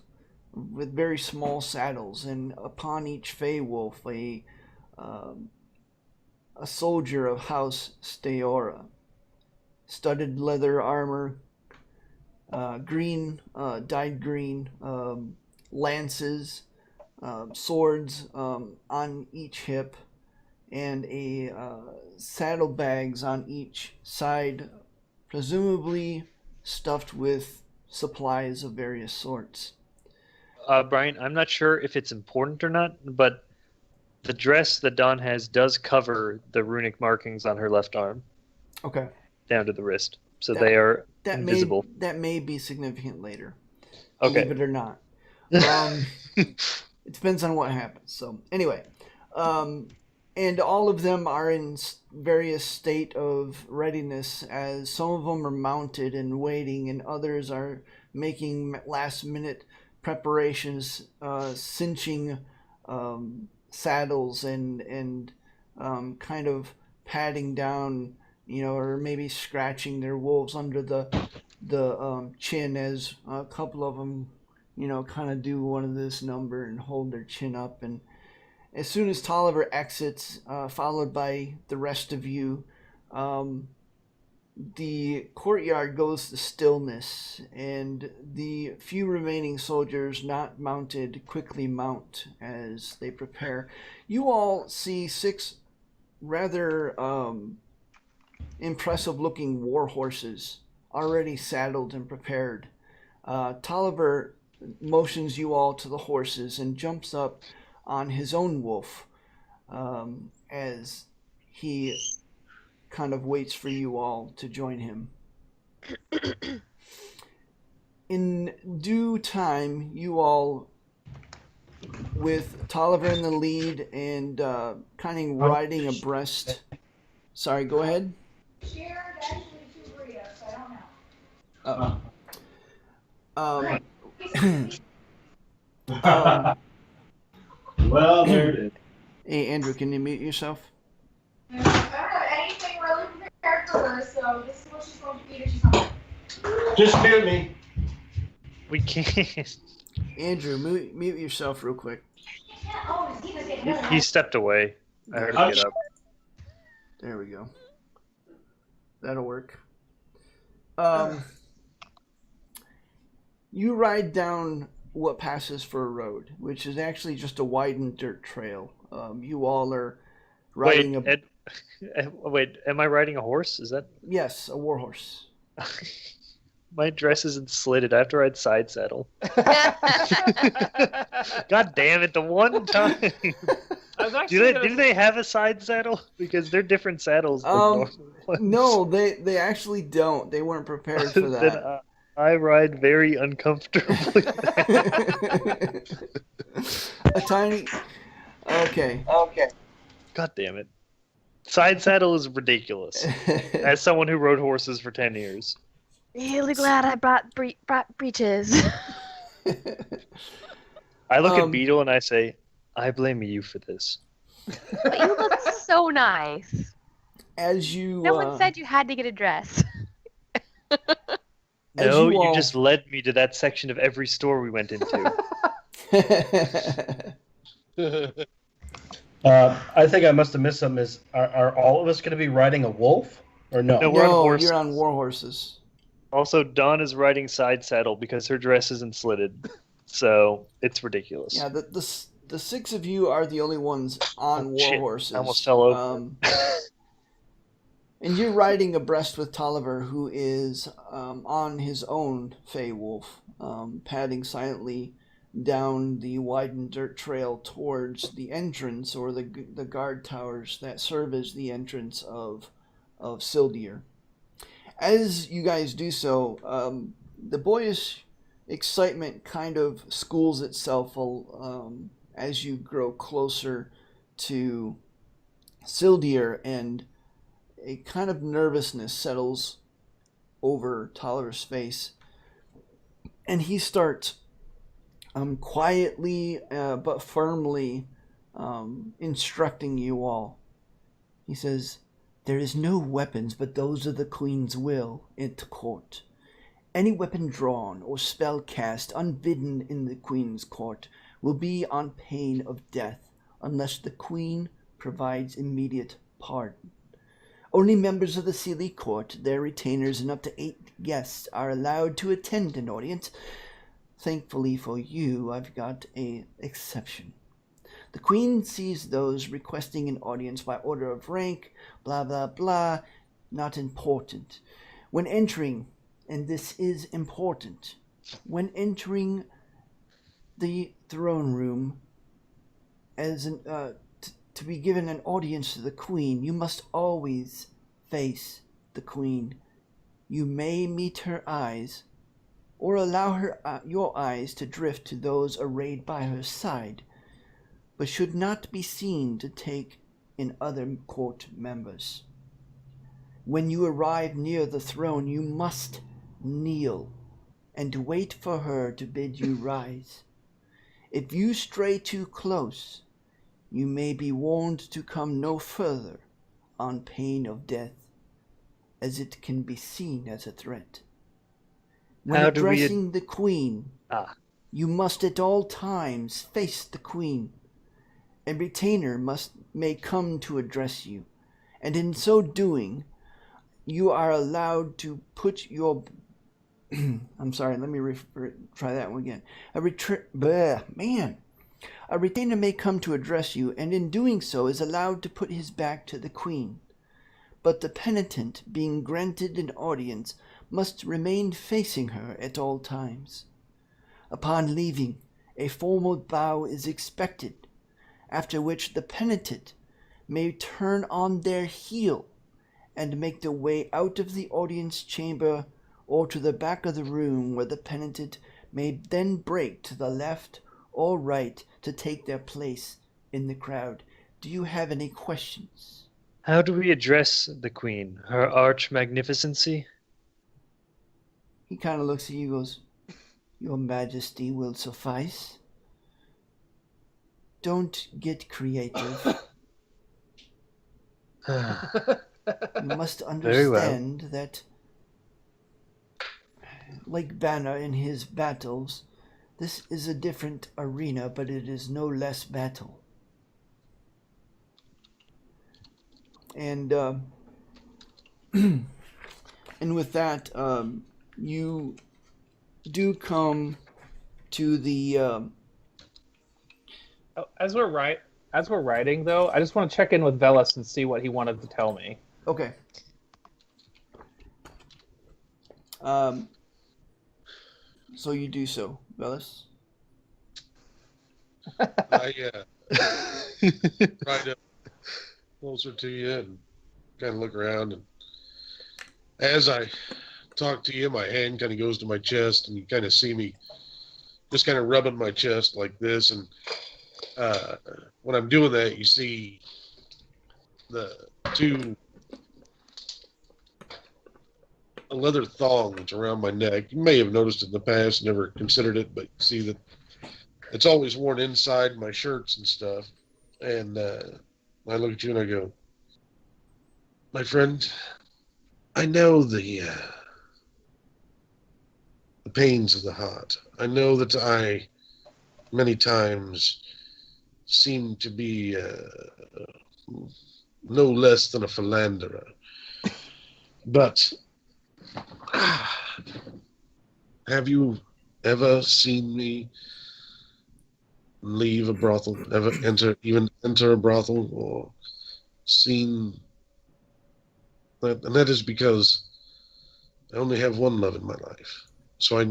with very small saddles, and upon each Fey wolf a soldier of House Steora, studded leather armor, dyed green lances, swords on each hip, and saddlebags on each side, presumably stuffed with supplies of various sorts. Brian, I'm not sure if it's important or not, but the dress that Dawn has does cover the runic markings on her left arm. Okay. Down to the wrist. So they are invisible. That may be significant later. Okay. Believe it or not. It depends on what happens. So anyway, and all of them are in various state of readiness, as some of them are mounted and waiting, and others are making last minute preparations, cinching saddles and kind of patting down, or maybe scratching their wolves under the chin, as a couple of them, kind of do one of this number and hold their chin up. And as soon as Tolliver exits, followed by the rest of you, the courtyard goes to stillness, and the few remaining soldiers not mounted quickly mount as they prepare. You all see 6 rather impressive-looking war horses already saddled and prepared. Tolliver motions you all to the horses and jumps up on his own wolf, as he kind of waits for you all to join him. In due time, you all, with Tolliver in the lead and kind of riding abreast. Sorry, go ahead. Shared actually 2 burritos, I don't know. Well, there it is. Hey, Andrew, can you mute yourself? I don't have anything really prepared for her, so this is what she's going to eat if she's hungry. Just mute me. We can't. Andrew, mute yourself real quick. He stepped away. I heard him get up. There we go. That'll work. You ride down what passes for a road, which is actually just a widened dirt trail. You all are riding Wait, am I riding a horse? Is that? Yes, a war horse. My dress isn't slitted. I have to ride side saddle. God damn it! The one time. I was actually Do they have a side saddle? Because they're different saddles than normal ones. No, they actually don't. They weren't prepared for Then that. I ride very uncomfortably. A tiny. Okay. God damn it! Side saddle is ridiculous. As someone who rode horses for 10 years. Really glad I brought breeches. I look at Beetle and I say, I blame you for this. But you look so nice. As you. No one said you had to get a dress. No, you all- just led me to that section of every store we went into. I think I must have missed something. Are all of us going to be riding a wolf? Or no? No, we're on No, horses. you're on war horses. Also, Dawn is riding side saddle because her dress isn't slitted. So, it's ridiculous. Yeah, the six of you are the only ones on war Shit, horses. I almost fell over. And you're riding abreast with Tolliver, who is on his own Fey Wolf, padding silently down the widened dirt trail towards the entrance, or the guard towers that serve as the entrance of Sildir. As you guys do so, the boyish excitement kind of schools itself as you grow closer to Sildir, and a kind of nervousness settles over Tolliver's face, and he starts quietly but firmly instructing you all. He says, "There is no weapons but those of the Queen's will in the court. Any weapon drawn or spell cast unbidden in the Queen's court will be on pain of death unless the Queen provides immediate pardon. Only members of the Seelie Court, their retainers, and up to 8 guests are allowed to attend an audience. Thankfully for you, I've got an exception. The Queen sees those requesting an audience by order of rank, blah blah blah, not important. When entering, and this is important, when entering the throne room as to be given an audience to the Queen, you must always face the Queen. You may meet her eyes, or allow your eyes to drift to those arrayed by her side, but should not be seen to take in other court members. When you arrive near the throne, you must kneel and wait for her to bid you rise. If you stray too close, you may be warned to come no further on pain of death, as it can be seen as a threat. When addressing the Queen, you must at all times face the Queen. A retainer may come to address you, and in so doing, you are allowed to put your... I'm sorry, let me try that one again. A retainer may come to address you, and in doing so is allowed to put his back to the Queen. But the penitent, being granted an audience, must remain facing her at all times. Upon leaving, a formal bow is expected, after which the penitent may turn on their heel and make their way out of the audience chamber or to the back of the room, where the penitent may then break to the left or right to take their place in the crowd. Do you have any questions? How do we address the Queen? Her arch magnificency? He kind of looks at you and goes, "Your Majesty will suffice. Don't get creative. You must understand that, like Banner in his battles, this is a different arena, but it is no less battle." And and with that, you do come to the. As we're riding, though, I just want to check in with Velas and see what he wanted to tell me. Okay. So you do so, Velis. I ride up closer to you and kind of look around. And as I talk to you, my hand kind of goes to my chest, and you kind of see me just kind of rubbing my chest like this. And when I'm doing that, you see the two leather thongs around my neck. You may have noticed it in the past, never considered it, but you see that it's always worn inside my shirts and stuff. And I look at you and I go, my friend, I know the pains of the heart. I know that I many times seem to be no less than a philanderer. But have you ever seen me leave a brothel, ever enter a brothel, or seen that? And that is because I only have one love in my life. So I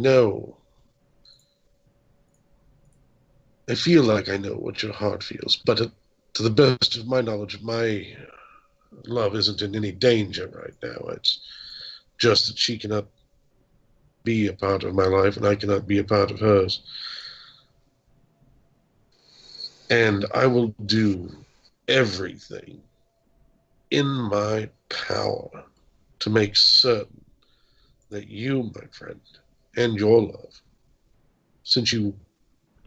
feel like I know what your heart feels, but to the best of my knowledge, my love isn't in any danger right now. It's just that she cannot be a part of my life, and I cannot be a part of hers. And I will do everything in my power to make certain that you, my friend, and your love, since you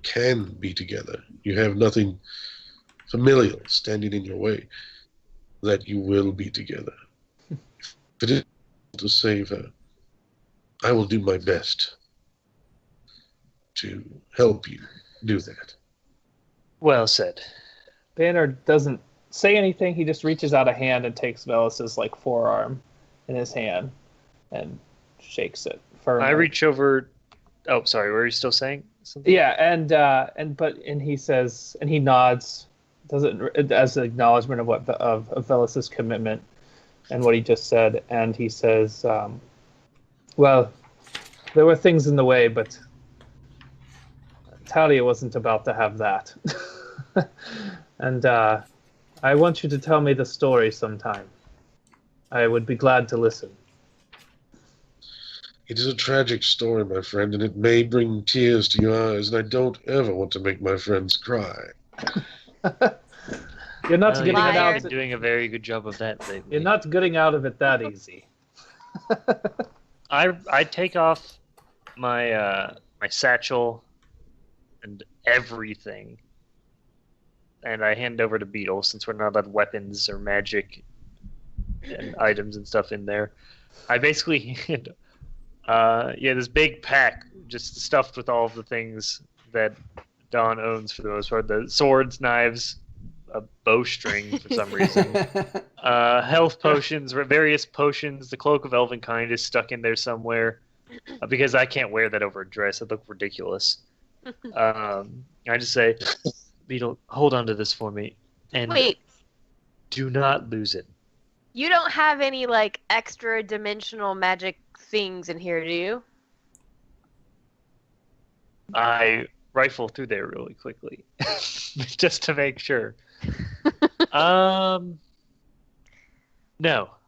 can be together, you have nothing familial standing in your way, that you will be together. If it is to save her, I will do my best to help you do that. Well said. Banner doesn't say anything. He just reaches out a hand and takes Velis's forearm in his hand and shakes it firmly. I reach over. Oh, sorry. Were you still saying something? Yeah, and he says, and he nods, does it as an acknowledgement of Velis's commitment and what he just said, and he says, well, there were things in the way, but Talia wasn't about to have that. And I want you to tell me the story sometime. I would be glad to listen. It is a tragic story, my friend, and it may bring tears to your eyes, and I don't ever want to make my friends cry. You're not getting it out. You've been doing a very good job of that lately. You're not getting out of it that easy. I take off my my satchel and everything, and I hand over to Beetle, since we're not allowed weapons or magic and items and stuff in there. I basically hand this big pack just stuffed with all of the things that Dawn owns for the most part: the swords, knives, a bowstring for some reason, health potions, various potions. The cloak of elven kind is stuck in there somewhere because I can't wear that over a dress. It look ridiculous. I just say, Beetle, hold on to this for me, and Wait, do not lose it. you don't have any extra dimensional magic things in here, do you? I rifle through there really quickly, just to make sure. No,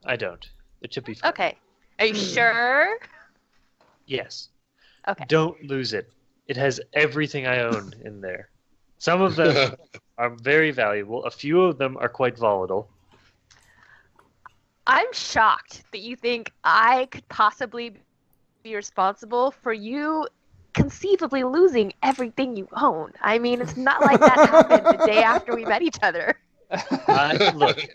I don't. It should be fine. Okay. Are you sure? Yes. Okay. Don't lose it. It has everything I own in there. Some of them are very valuable. A few of them are quite volatile. I'm shocked that you think I could possibly be responsible for you conceivably losing everything you own. I mean, it's not like that happened the day after we met each other. Look,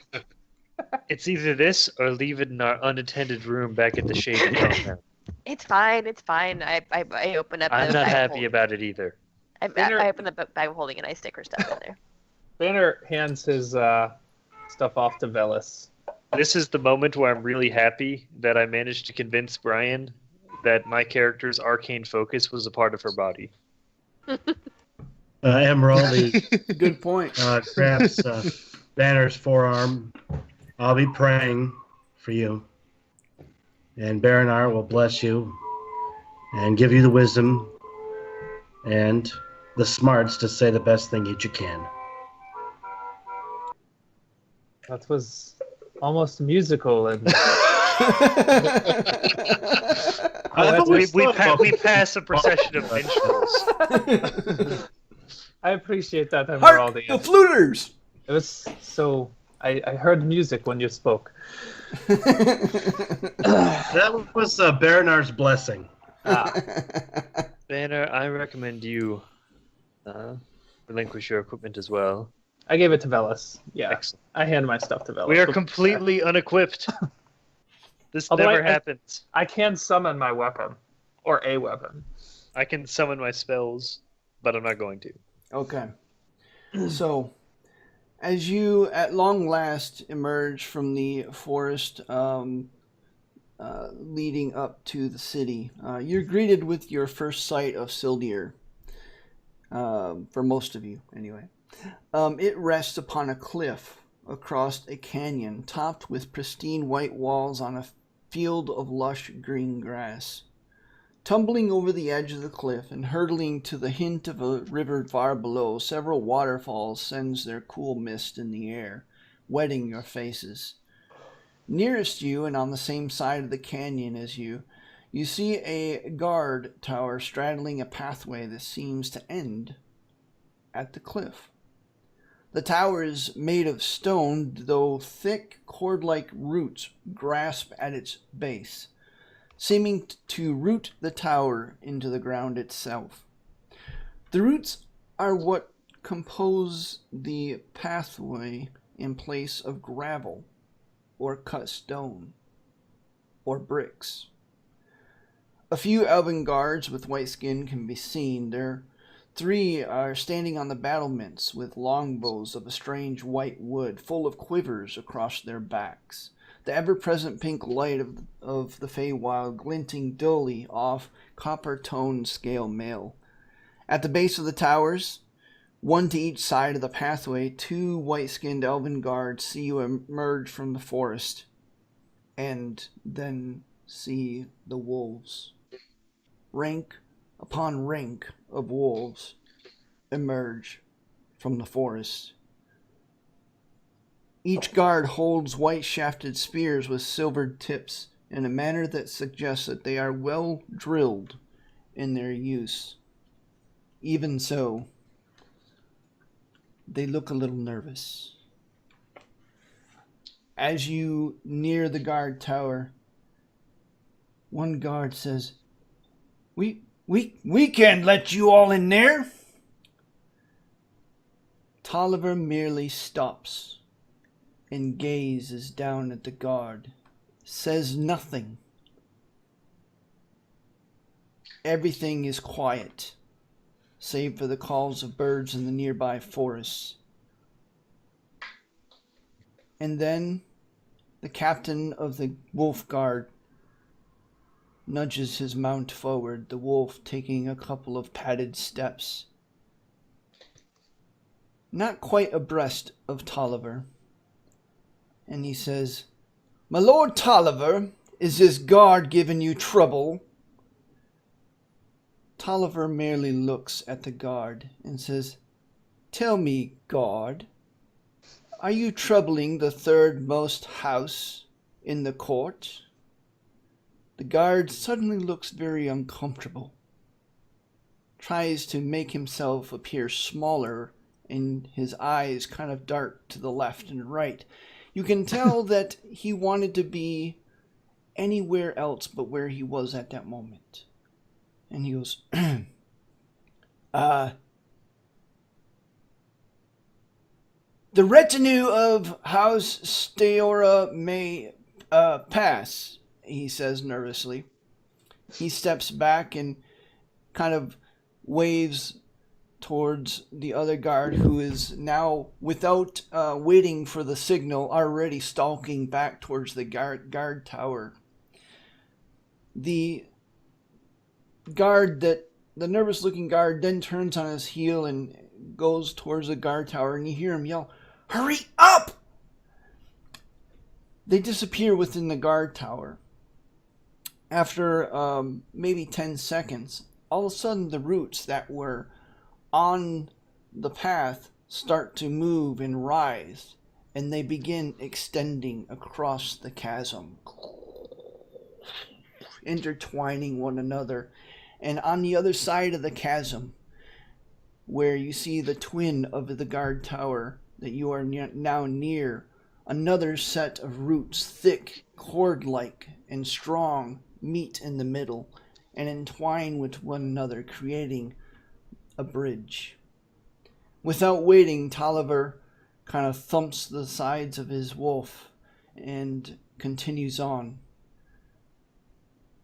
it's either this or leave it in our unattended room back at the Shaded Compound. It's fine. It's fine. I open up. I'm the not bag happy about it either. I open the bag of holding and I stick her stuff in there. Banner hands his stuff off to Velis. This is the moment where I'm really happy that I managed to convince Brian that my character's arcane focus was a part of her body. Emerald Good point. grabs Banner's forearm. I'll be praying for you. And Baranar will bless you. and give you the wisdom and the smarts to say the best thing that you can. That was almost musical and We pass a procession of minstrels. I appreciate that, Hark, Emeraldi. the fluters! It was so. I heard music when you spoke. That was Baranar's blessing. Banner, I recommend you relinquish your equipment as well. I gave it to Velas. Yeah, Excellent. I hand my stuff to Velas. We are completely unequipped. This Although never happens. I can summon my weapon, or a weapon. I can summon my spells, but I'm not going to. Okay. So, as you at long last emerge from the forest leading up to the city, you're greeted with your first sight of Sildir. For most of you, anyway. It rests upon a cliff across a canyon topped with pristine white walls on a field of lush green grass. Tumbling over the edge of the cliff and hurtling to the hint of a river far below, several waterfalls sends their cool mist in the air, wetting your faces. Nearest you and on the same side of the canyon as you see a guard tower straddling a pathway that seems to end at the cliff. The tower is made of stone, though thick cord-like roots grasp at its base, seeming to root the tower into the ground itself. The roots are what compose the pathway in place of gravel, or cut stone, or bricks. A few elven guards with white skin can be seen. Their 3 are standing on the battlements with longbows of a strange white wood, full of quivers across their backs. The ever-present pink light of the Feywild glinting dully off copper-toned scale mail. At the base of the towers, one to each side of the pathway, 2 white-skinned elven guards see you emerge from the forest, and then see the wolves. Rank upon rank of wolves emerge from the forest. Each guard holds white-shafted spears with silvered tips in a manner that suggests that they are well drilled in their use. Even so, they look a little nervous. As you near the guard tower, one guard says, We can't let you all in there. Tolliver merely stops and gazes down at the guard, says nothing. Everything is quiet, save for the calls of birds in the nearby forests. And then the captain of the wolf guard nudges his mount forward, the wolf taking a couple of padded steps. Not quite abreast of Tolliver. And he says, My lord Tolliver, is this guard giving you trouble? Tolliver merely looks at the guard and says, Tell me, guard, are you troubling the third most house in the court? The guard suddenly looks very uncomfortable, tries to make himself appear smaller, and his eyes kind of dart to the left and right. You can tell that he wanted to be anywhere else but where he was at that moment. And he goes, The retinue of House Steora may pass, he says nervously. He steps back and kind of waves towards the other guard, who is now, without waiting for the signal, already stalking back towards the guard tower. The nervous-looking guard then turns on his heel and goes towards the guard tower, and you hear him yell, Hurry up! They disappear within the guard tower. after maybe 10 seconds, all of a sudden the roots that were on the path start to move and rise, and they begin extending across the chasm, intertwining one another. And on the other side of the chasm, where you see the twin of the guard tower that you are now near, another set of roots, thick, cord-like, and strong, meet in the middle and entwine with one another, creating a bridge. Without waiting, Tolliver kind of thumps the sides of his wolf and continues on.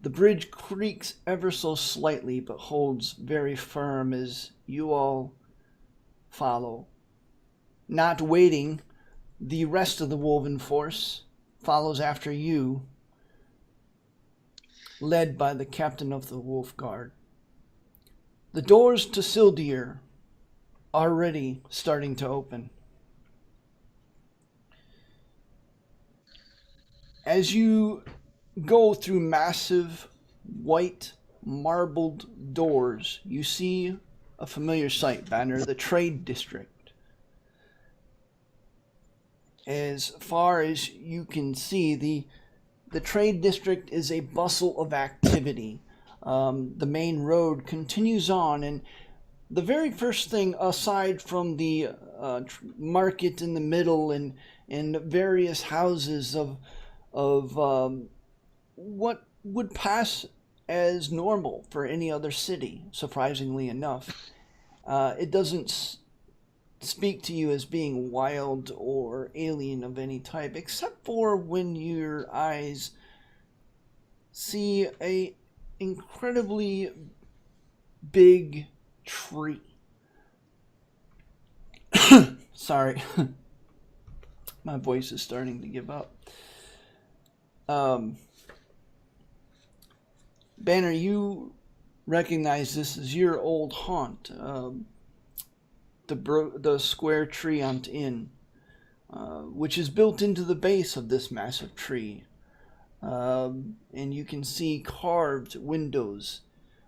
The bridge creaks ever so slightly, but holds very firm as you all follow. Not waiting, the rest of the woven force follows after you, led by the captain of the Wolf Guard. The doors to Sildir are already starting to open. As you go through massive white marbled doors, you see a familiar sight, Banner, the trade district. As far as you can see, the trade district is a bustle of activity. The main road continues on, and the very first thing, aside from the market in the middle and various houses of what would pass as normal for any other city, surprisingly enough, it doesn't speak to you as being wild or alien of any type, except for when your eyes see a incredibly big tree. Sorry. My voice is starting to give up. Banner, you recognize this as your old haunt, the square tree inn, which is built into the base of this massive tree. And you can see carved windows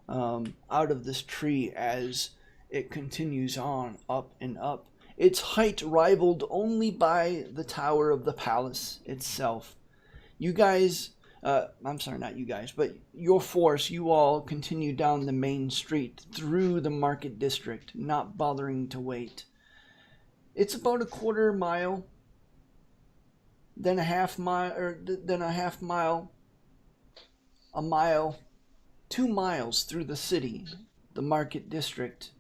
out of this tree as it continues on up and up. Its height rivaled only by the tower of the palace itself. You guys, I'm sorry, not you guys, but your force, you all continue down the main street through the market district, not bothering to wait. It's about a quarter mile, then a half mile, a mile, 2 miles through the city, the market district.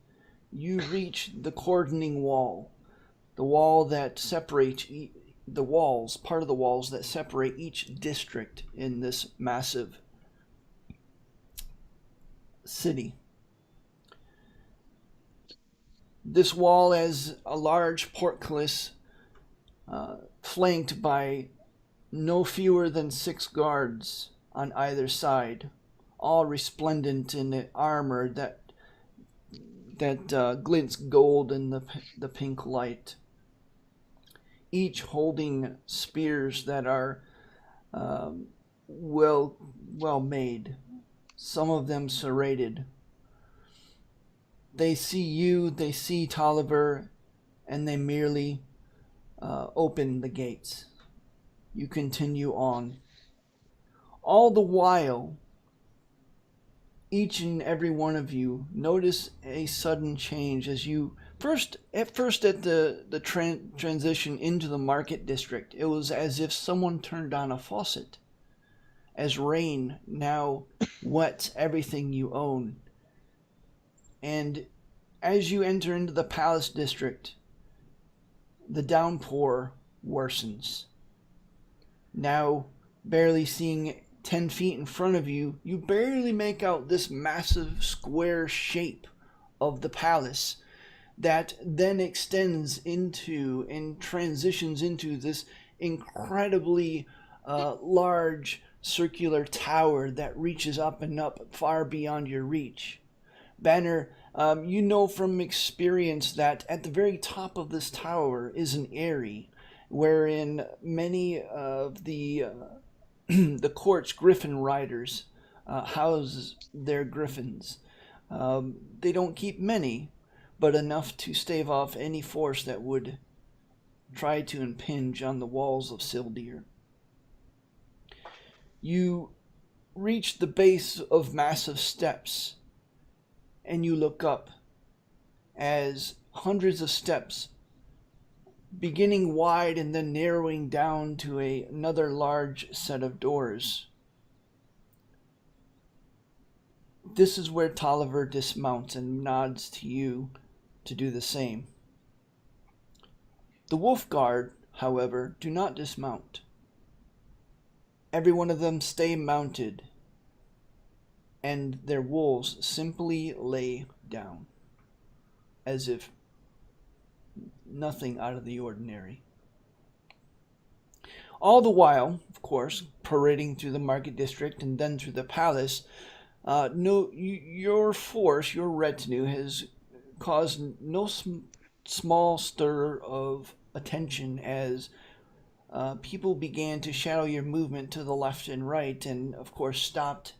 You reach the cordoning wall, the wall that separates part of the walls that separate each district in this massive city. This wall has a large portcullis flanked by no fewer than 6 guards on either side, all resplendent in armor that glints gold in the pink light, each holding spears that are well made, some of them serrated. They see you, they see Tolliver, and they merely open the gates. You continue on. All the while, each and every one of you notice a sudden change as you at the transition into the market district. It was as if someone turned on a faucet, as rain now wets everything you own. And as you enter into the palace district, the downpour worsens. Now, barely seeing 10 feet in front of you, you barely make out this massive square shape of the palace that then extends into and transitions into this incredibly large circular tower that reaches up and up far beyond your reach. Banner, you know from experience that at the very top of this tower is an eyrie wherein many of the the court's griffin riders house their griffins. They don't keep many, but enough to stave off any force that would try to impinge on the walls of Sildir. You reach the base of massive steps, and you look up as hundreds of steps, beginning wide and then narrowing down to another large set of doors. This is where Tolliver dismounts and nods to you to do the same. The Wolf Guard, however, do not dismount. Every one of them stay mounted, and their wolves simply lay down, as if nothing out of the ordinary. All the while, of course, parading through the market district and then through the palace, your force, your retinue, has caused no small stir of attention as people began to shadow your movement to the left and right, and of course stopped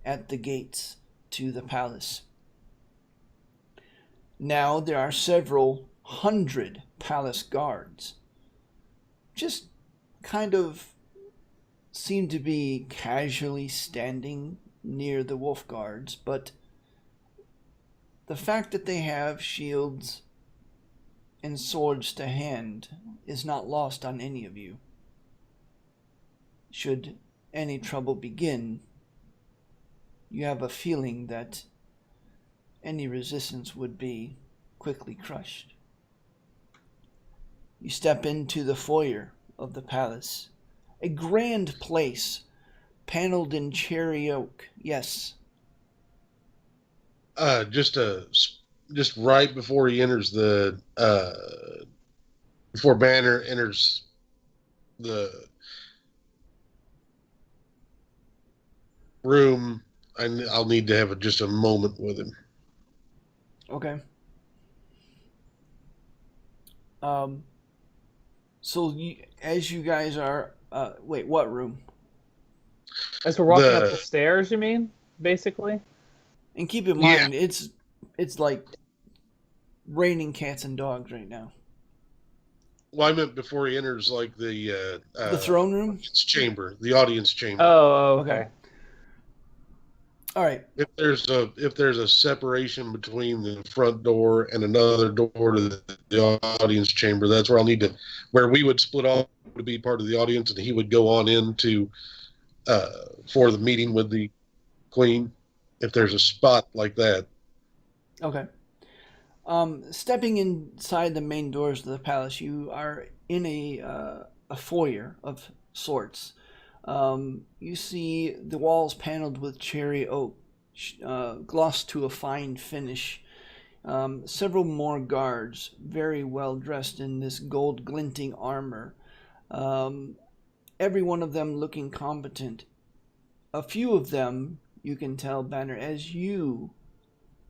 at the gates to the palace. Now there are several hundred palace guards, just kind of seem to be casually standing near the wolf guards, but the fact that they have shields and swords to hand is not lost on any of you. Should any trouble begin, you have a feeling that any resistance would be quickly crushed. You step into the foyer of the palace, a grand place, paneled in cherry oak. Yes. Just right before he enters before Banner enters the room, I'll need to have just a moment with him. Okay. So as you guys are, wait, what room? As we're walking up the stairs, you mean, basically? And keep in mind, it's like raining cats and dogs right now. Well, I meant before he enters, like the throne room? The audience chamber. Oh, okay. All right. If there's a separation between the front door and another door to the audience chamber, that's where where we would split off to be part of the audience, and he would go on into for the meeting with the queen. If there's a spot like that. Okay. Stepping inside the main doors of the palace, you are in a foyer of sorts. You see the walls paneled with cherry oak, glossed to a fine finish. Several more guards, very well dressed in this gold glinting armor. Every one of them looking competent. A few of them, you can tell, Banner, as you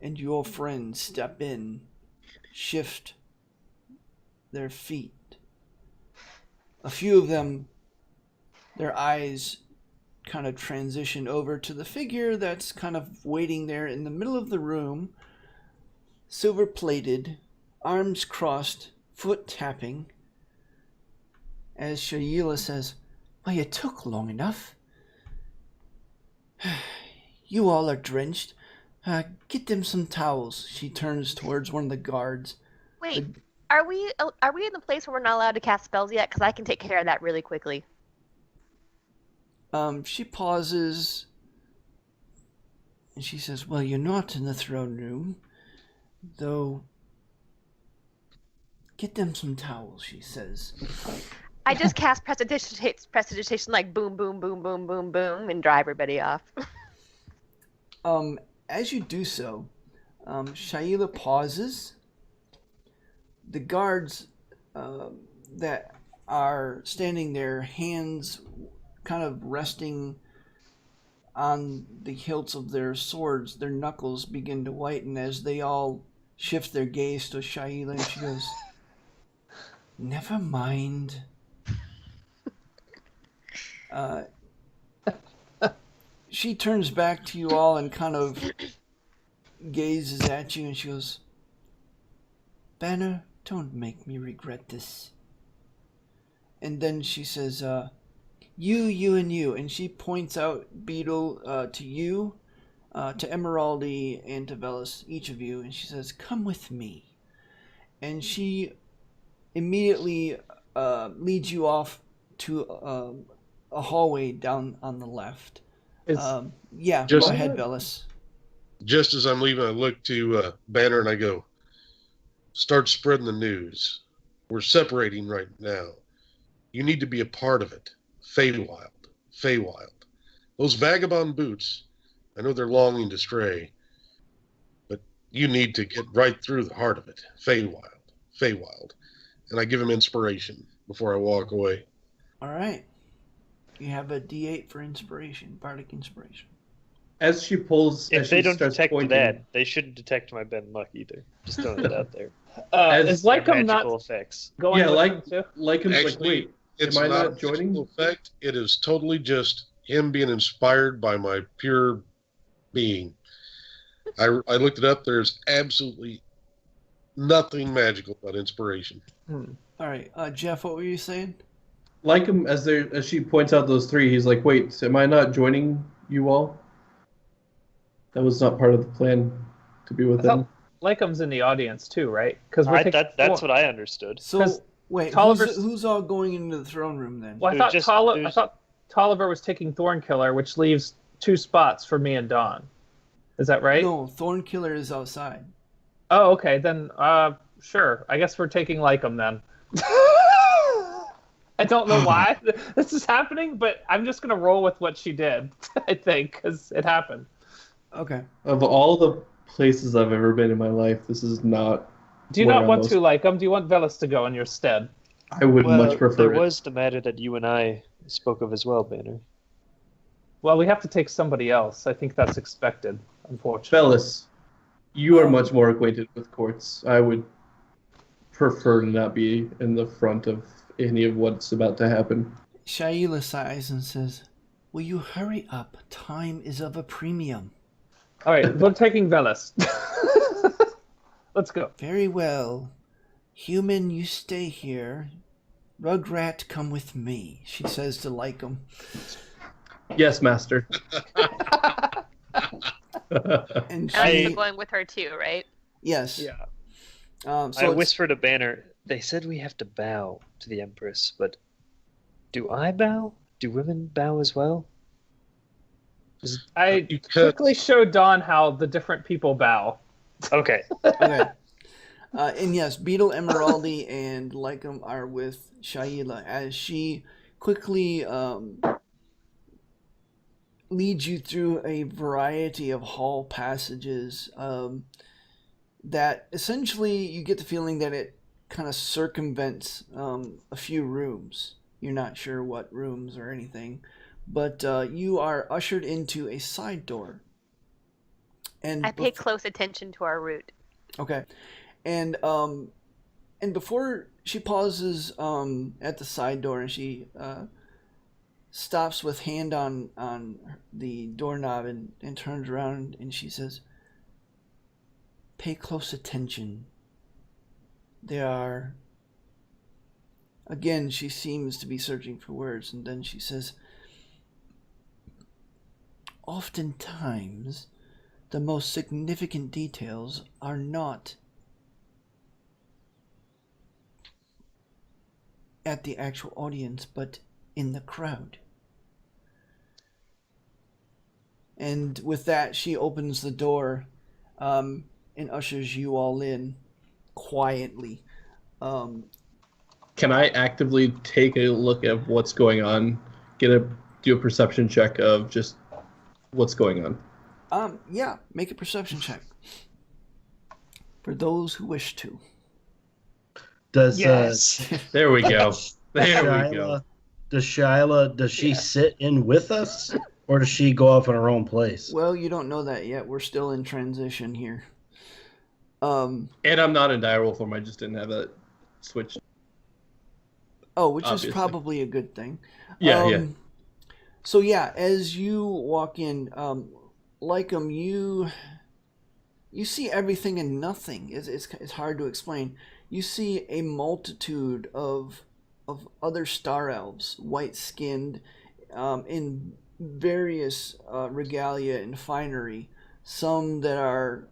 and your friends step in, shift their feet. A few of them, their eyes kind of transition over to the figure that's kind of waiting there in the middle of the room, silver-plated, arms crossed, foot tapping, as Shayla says, "Well, you took long enough. You all are drenched. Get them some towels." She turns towards one of the guards. Wait, are we in the place where we're not allowed to cast spells yet? Because I can take care of that really quickly. She pauses, and she says, "Well, you're not in the throne room, though. Get them some towels," she says. I just cast prestidigitation like boom, boom, boom, boom, boom, boom, and dry everybody off. As you do so, Shayla pauses. The guards that are standing there, hands kind of resting on the hilts of their swords, their knuckles begin to whiten as they all shift their gaze to Shayla, and she goes, "Never mind." she turns back to you all and kind of gazes at you, and she goes, Banner, don't make me regret this. And then she says, you, and you. And she points out Beetle to you, to Emeraldi, and to Velis, each of you. And she says, come with me. And she immediately leads you off to a hallway down on the left. Yeah, go ahead, Velis. Just as I'm leaving, I look to Banner and I go, start spreading the news. We're separating right now. You need to be a part of it. Feywild. Those vagabond boots, I know they're longing to stray, but you need to get right through the heart of it. Feywild. And I give him inspiration before I walk away. All right. You have a D8 for inspiration, bardic inspiration. As she pulls, If they don't detect that, they shouldn't detect my Ben luck either. Just throwing it out there. Is Lycum not magical effects? going? Yeah, with them too? Lycum's like, Actually, wait, it's am I not not joining? a effect. It is totally just him being inspired by my pure being. I looked it up. There's absolutely nothing magical about inspiration. All right, Jeff, what were you saying? Lycum, as she points out those three, he's like, wait, am I not joining you all? That was not part of the plan to be with them. Lycum's in the audience too, right? Because that's what I understood. So, wait, Tolliver's- who's all going into the throne room then? Well, I thought Tolliver was taking Thornkiller, which leaves 2 spots for me and Dawn. Is that right? No, Thornkiller is outside. Oh, okay. Then, sure. I guess we're taking Lycum then. I don't know why this is happening, but I'm just going to roll with what she did, I think, because it happened. Okay. Of all the places I've ever been in my life, this is not... Do you not want to Lycum? Do you want Velis to go in your stead? I would much prefer there it. was the matter that you and I spoke of as well, Banner. Well, we have to take somebody else. I think that's expected, unfortunately. Velis, you are much more acquainted with courts. I would prefer to not be in the front of any of what's about to happen. Shaila sighs and says, will you hurry up? Time is of a premium. All right, we're taking Velis. Let's go. Very well. Human, you stay here. Rugrat, come with me, she says to Lycum. Yes, master. And I'm she... also going with her too, right? Yes. Yeah. So I it's- whispered to Banner, they said we have to bow to the Empress, but do I bow? Do women bow as well? I quickly showed Dawn how the different people bow. Okay. Okay. And yes, Beetle, Emeraldi, and Lycum are with Shaila as she quickly leads you through a variety of hall passages that essentially you get the feeling that it kind of circumvents a few rooms. You're not sure what rooms or anything, but you are ushered into a side door. And I pay close attention to our route. Okay. And before she pauses at the side door and she stops with hand on the doorknob and turns around and she says, pay close attention. There are... Again, she seems to be searching for words, and then she says, oftentimes the most significant details are not at the actual audience, but in the crowd. And with that, she opens the door and ushers you all in quietly. Can I actively take a look at what's going on? Do a perception check of just what's going on? Yeah, make a perception check. For those who wish to. Does There we go. There we go. Does she sit in with us, or does she go off on her own place? Well, you don't know that yet. We're still in transition here. And I'm not in direwolf form. I just didn't have that switch. Oh, which Obviously. is probably a good thing. Yeah, yeah. So yeah, as you walk in, Lycum, you see everything and nothing. It's hard to explain. You see a multitude of other star elves, white skinned, in various regalia and finery. Some that are,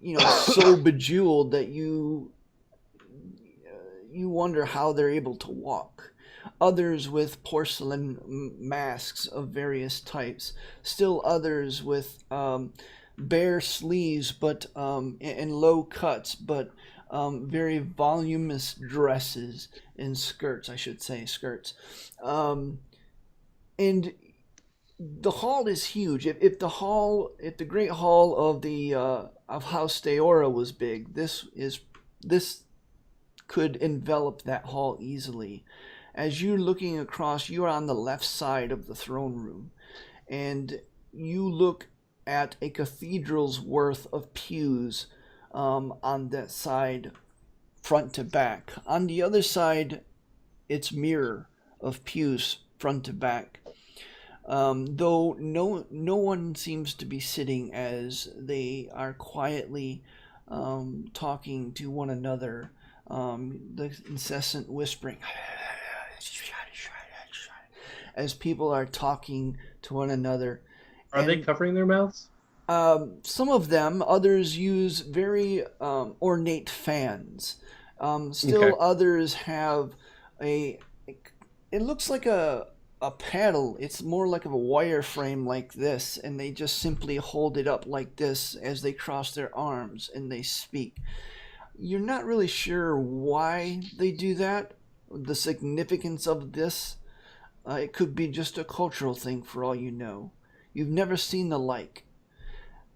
so bejeweled that you wonder how they're able to walk. Others with porcelain masks of various types. Still others with bare sleeves, but and low cuts, but very voluminous dresses and skirts. I should say skirts. And the hall is huge. If the Great Hall of the of House Deora was big, this could envelop that hall easily. As you're looking across, you are on the left side of the throne room, and you look at a cathedral's worth of pews on that side, front to back. On the other side, it's mirror of pews front to back. Though no one seems to be sitting, as they are quietly talking to one another. The incessant whispering as people are talking to one another. Are they covering their mouths? Some of them. Others use very ornate fans. Still Okay. others have it looks like a paddle. It's more like a wire frame like this, and they just simply hold it up like this as they cross their arms and they speak. You're not really sure why they do that, the significance of this. It could be just a cultural thing for all you know. You've never seen the like.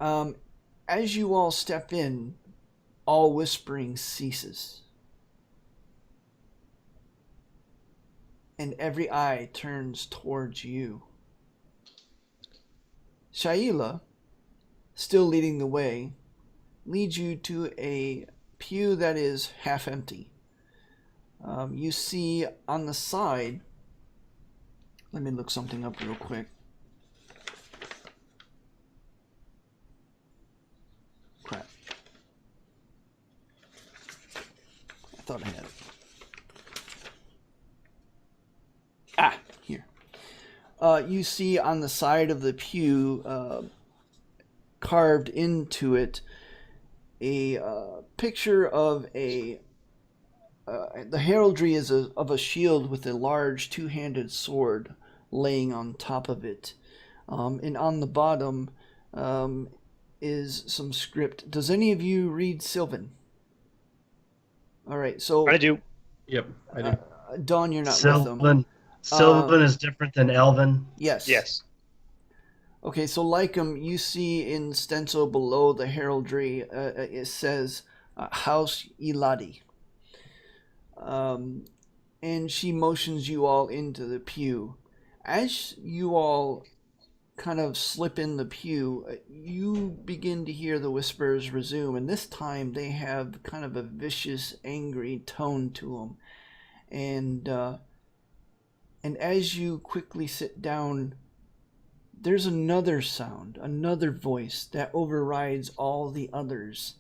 As you all step in, all whispering ceases. And every eye turns towards you. Shaila, still leading the way, leads you to a pew that is half empty. You see on the side, let me look something up real quick. Crap. I thought I had it. Here. You see on the side of the pew, carved into it, a picture of the heraldry is of a shield with a large two-handed sword laying on top of it. And on the bottom is some script. Does any of you read Sylvan? All right, so I do. Yep, I do. Dawn, you're not with them. Sylvan is different than Elven. Yes. Yes. Okay, so Lycum, you see in stencil below the heraldry, it says House Eladi. And she motions you all into the pew. As you all kind of slip in the pew, you begin to hear the whispers resume, and this time they have kind of a vicious, angry tone to them. And as you quickly sit down, there's another sound, another voice that overrides all the others.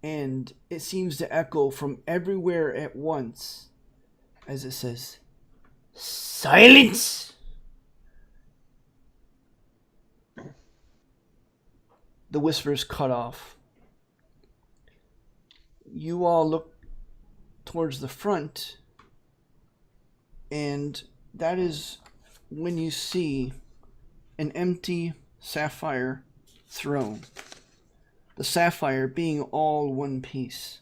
And it seems to echo from everywhere at once as it says, "Silence!" The whispers cut off. You all look towards the front, and that is when you see an empty sapphire throne. The sapphire being all one piece.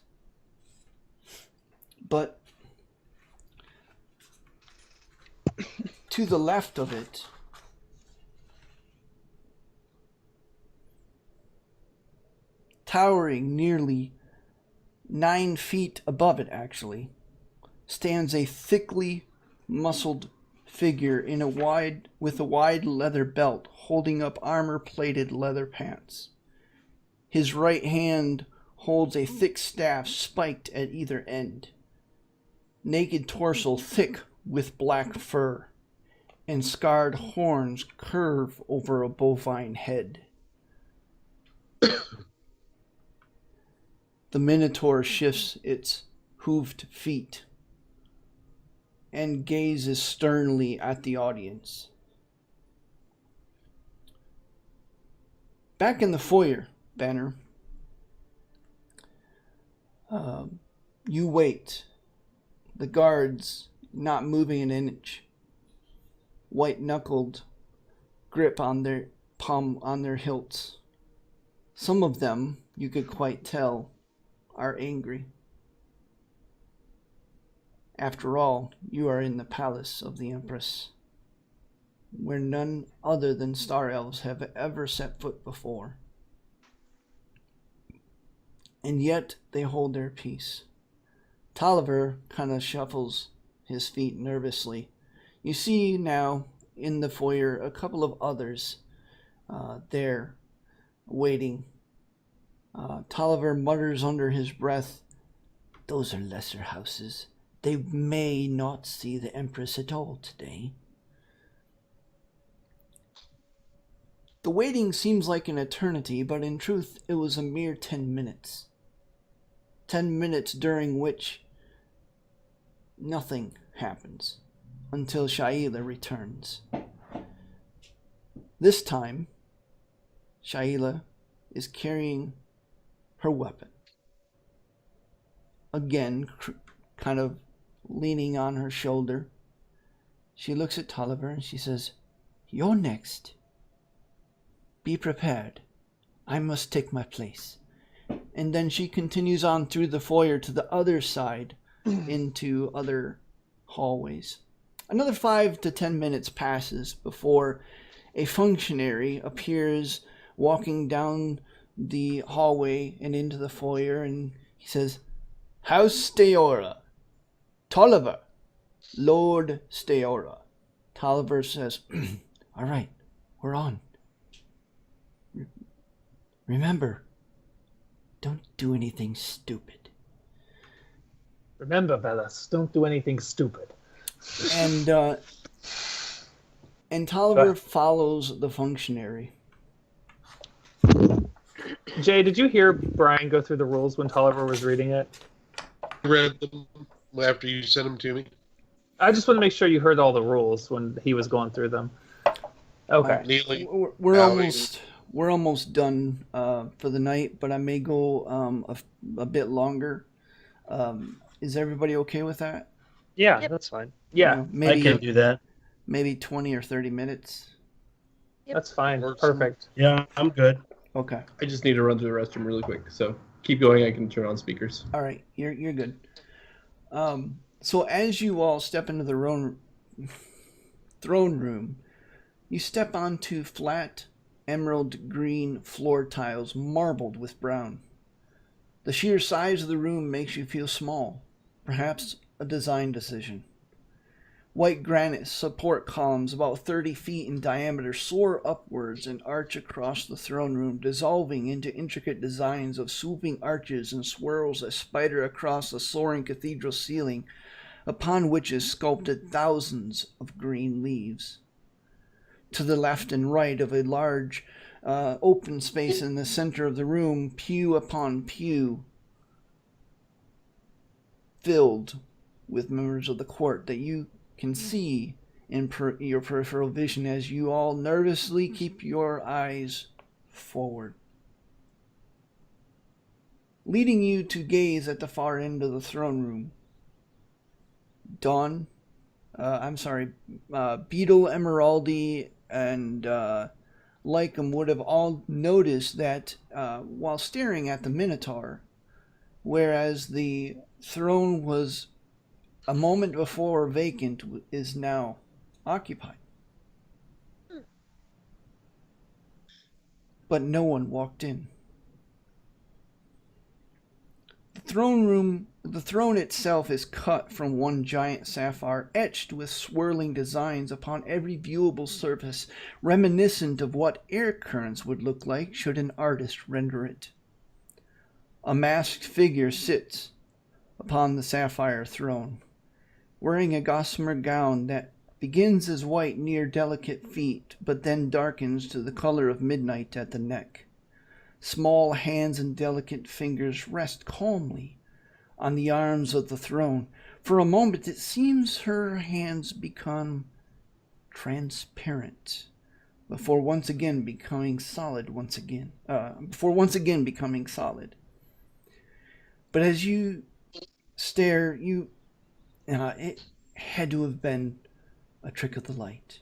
But to the left of it, towering nearly 9 feet above it actually, stands a thickly muscled figure with a wide leather belt holding up armor-plated leather pants. His right hand holds a thick staff spiked at either end. Naked torso thick with black fur. and scarred horns curve over a bovine head. The Minotaur shifts its hooved feet and gazes sternly at the audience. Back in the foyer, Banner, you wait. The guards not moving an inch. White-knuckled grip on their palm on their hilts. Some of them, you could quite tell, are angry. After all, you are in the palace of the Empress, where none other than Star Elves have ever set foot before. And yet they hold their peace. Tolliver kind of shuffles his feet nervously. You see now in the foyer a couple of others there waiting. Tolliver mutters under his breath, "Those are lesser houses. They may not see the Empress at all today." The waiting seems like an eternity, but in truth it was a mere 10 minutes. 10 minutes during which nothing happens until Shaila returns. This time, Shaila is carrying her weapon. Again, kind of leaning on her shoulder. She looks at Tolliver and she says, "You're next. Be prepared. I must take my place." And then she continues on through the foyer to the other side into other hallways. Another 5 to 10 minutes passes before a functionary appears walking down the hallway and into the foyer, and he says, "House Steora. Tolliver. Lord Steora." Tolliver says, "All right, we're on. Remember, don't do anything stupid." Remember, Velas, don't do anything stupid. And Tolliver follows the functionary. Jay, did you hear Brian go through the rules when Tolliver was reading it? Read them after you sent them to me. I just want to make sure you heard all the rules when he was going through them. Okay. Kneeling, We're bowing. we're almost done for the night, but I may go a bit longer. Is everybody okay with that? Yeah, Yep. that's fine. Yeah, You know, maybe I can do that. maybe 20 or 30 minutes. that's fine. Works. Perfect. Yeah, I'm good. Okay. I just need to run to the restroom really quick, so keep going. I can turn on speakers. All right. You're good. So as you all step into the throne room, you step onto flat emerald green floor tiles marbled with brown. The sheer size of the room makes you feel small, perhaps a design decision. White granite support columns about 30 feet in diameter soar upwards and arch across the throne room, dissolving into intricate designs of swooping arches and swirls that spider across the soaring cathedral ceiling, upon which is sculpted thousands of green leaves. To the left and right of a large open space in the center of the room, pew upon pew, filled with members of the court that you can see in your peripheral vision as you all nervously keep your eyes forward. Leading you to gaze at the far end of the throne room, Beetle, Emeraldi, and Lycum would have all noticed that while staring at the Minotaur, whereas the throne was a moment before vacant, is now occupied. But no one walked in. The throne itself is cut from one giant sapphire, etched with swirling designs upon every viewable surface, reminiscent of what air currents would look like should an artist render it. A masked figure sits upon the sapphire throne, wearing a gossamer gown that begins as white near delicate feet, but then darkens to the color of midnight at the neck. Small hands and delicate fingers rest calmly on the arms of the throne. For a moment it seems her hands become transparent before once again becoming solid But as you stare, it had to have been a trick of the light.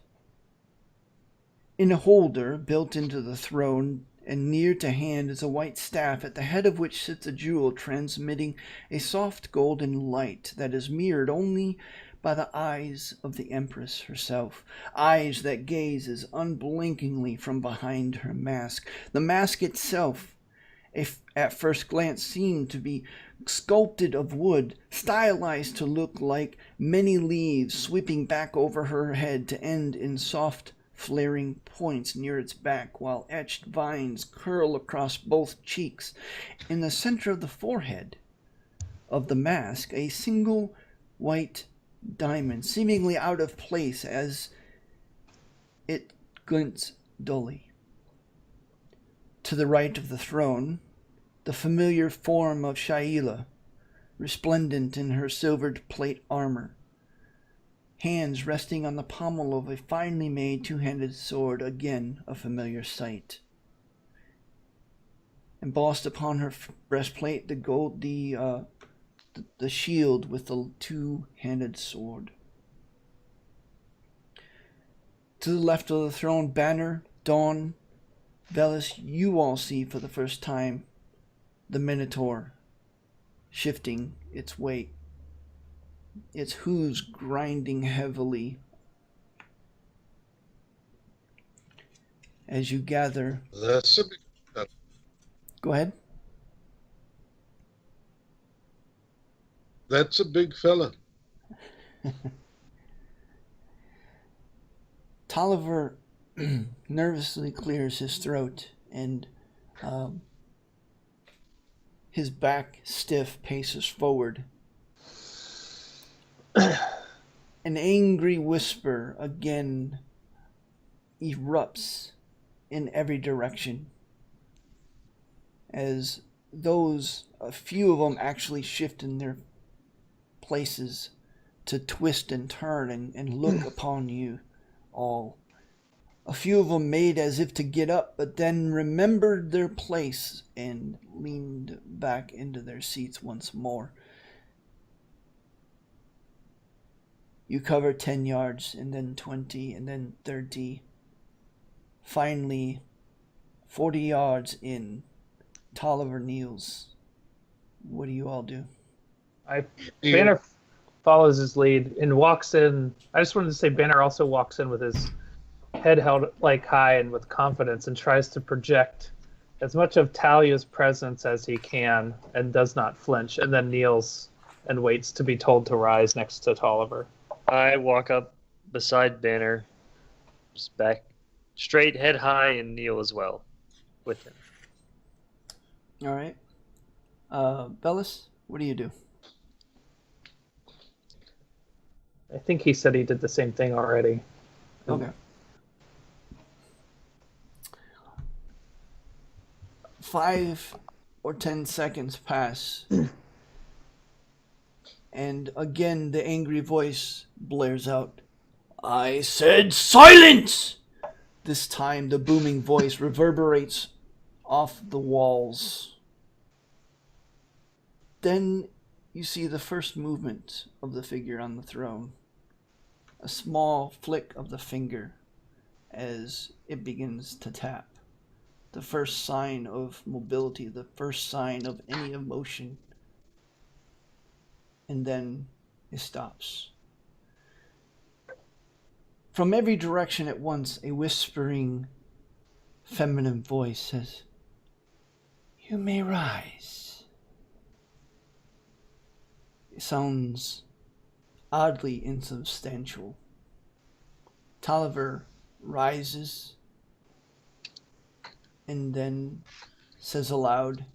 In a holder built into the throne and near to hand is a white staff, at the head of which sits a jewel transmitting a soft golden light that is mirrored only by the eyes of the Empress herself, eyes that gaze as unblinkingly from behind her mask. The mask itself, at first glance, seemed to be sculpted of wood, stylized to look like many leaves sweeping back over her head to end in soft flaring points near its back, while etched vines curl across both cheeks. In the center of the forehead of the mask, a single white diamond, seemingly out of place as it glints dully. To the right of the throne, the familiar form of Shaila, resplendent in her silvered plate armor, hands resting on the pommel of a finely made two-handed sword, again a familiar sight. Embossed upon her breastplate, the shield with the two-handed sword. To the left of the throne, Banner, Dawn, Velis, you all see for the first time the Minotaur shifting its weight, its hooves grinding heavily as you gather. That's a big. Go ahead. That's a big fella. Tolliver nervously clears his throat and his back stiff paces forward. An angry whisper again erupts in every direction as a few of them actually shift in their places to twist and turn and look upon you all. A few of them made as if to get up, but then remembered their place and leaned back into their seats once more. You cover 10 yards, and then 20, and then 30. Finally, 40 yards in, Tolliver kneels. What do you all do? Banner follows his lead and walks in. I just wanted to say Banner also walks in with his head held like high and with confidence and tries to project as much of Talia's presence as he can and does not flinch, and then kneels and waits to be told to rise next to Tolliver. I walk up beside Banner, just back straight, head high, and kneel as well with him. All right. Bellis, what do you do? I think he said he did the same thing already. Okay. 5 or 10 seconds pass, and again the angry voice blares out, "I said silence!" This time the booming voice reverberates off the walls. Then you see the first movement of the figure on the throne. A small flick of the finger as it begins to tap. The first sign of mobility, the first sign of any emotion. And then it stops. From every direction at once, a whispering, feminine voice says, "You may rise." It sounds oddly insubstantial. Tolliver rises and then says aloud,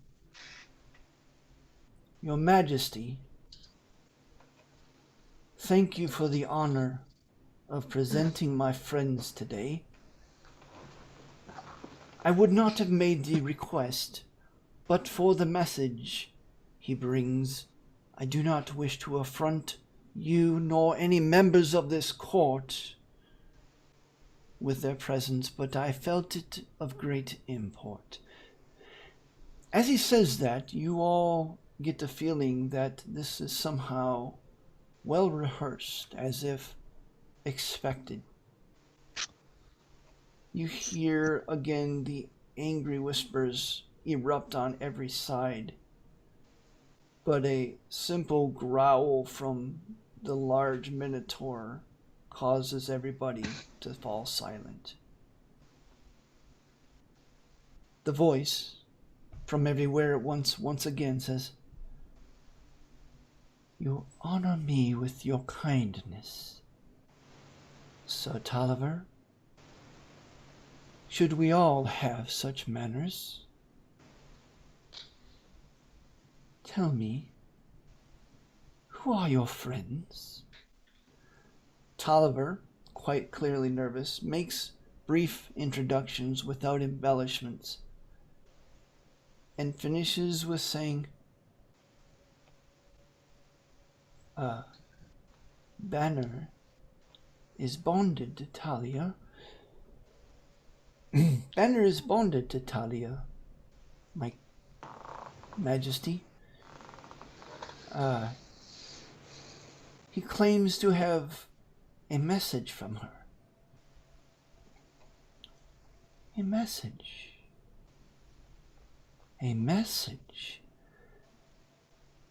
"Your Majesty, thank you for the honor of presenting my friends today. I would not have made the request, but for the message he brings. I do not wish to affront you nor any members of this court with their presence, but I felt it of great import. As he says that, you all get the feeling that this is somehow well rehearsed, as if expected. You hear again the angry whispers erupt on every side, but a simple growl from the large minotaur causes everybody to fall silent. The voice from everywhere at once again says, "You honor me with your kindness, Sir Tolliver. Should we all have such manners? Tell me, who are your friends?" Tolliver, quite clearly nervous, makes brief introductions without embellishments, and finishes with saying, Banner is bonded to Talia. Banner is bonded to Talia, my Majesty. He claims to have a message from her. A message. A message.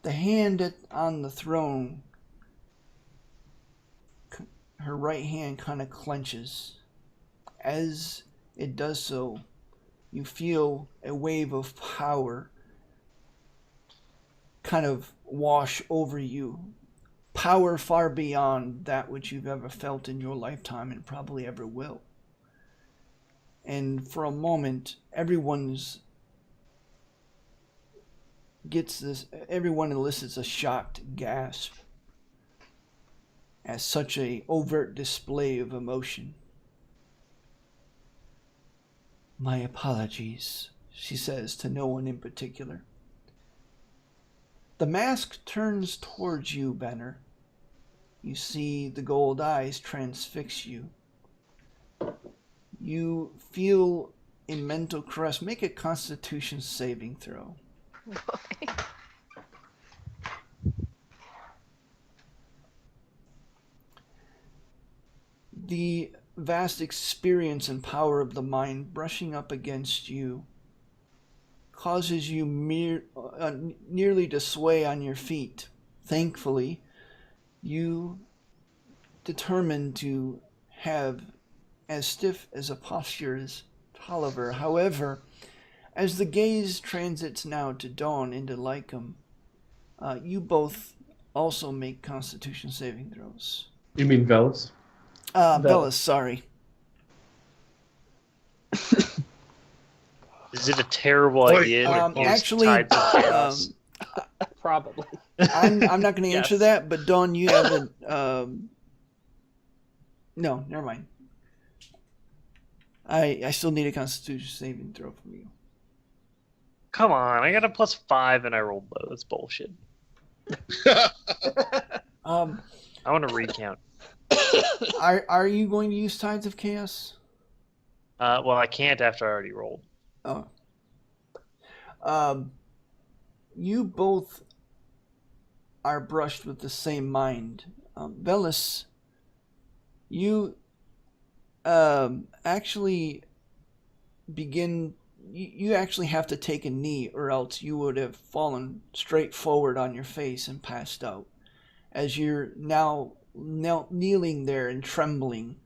The hand on the throne, her right hand kind of clenches. As it does so, you feel a wave of power kind of wash over you. Power far beyond that which you've ever felt in your lifetime and probably ever will. And for a moment, everyone elicits a shocked gasp at such a overt display of emotion. "My apologies," she says to no one in particular. The mask turns towards you, Banner. You see the gold eyes transfix you. You feel a mental caress. Make a Constitution saving throw. The vast experience and power of the mind brushing up against you causes you nearly to sway on your feet. Thankfully, you determined to have as stiff as a posture as Tolliver. However, as the gaze transits now to Dawn and to Lycum, you both also make Constitution saving throws. You mean Velas? Velas, sorry. Is it a terrible idea to use actually, Tides of Chaos? Probably. I'm not going to Yes. answer that, but Dawn, you have a... no, never mind. I still need a Constitution saving throw from you. Come on, I got a +5 and I rolled low. That's bullshit. I want to recount. Are you going to use Tides of Chaos? Well, I can't after I already rolled. Oh. You both are brushed with the same mind. Velas, you actually begin... You actually have to take a knee, or else you would have fallen straight forward on your face and passed out. As you're now kneeling there and trembling,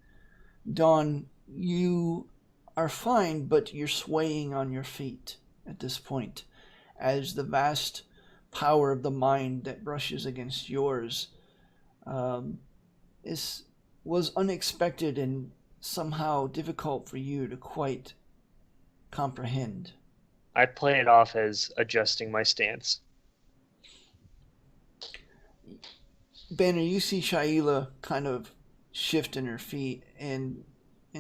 Dawn, you are fine, but you're swaying on your feet at this point, as the vast power of the mind that brushes against yours was unexpected and somehow difficult for you to quite comprehend. I play it off as adjusting my stance. Banner, you see Shaila kind of shift in her feet, and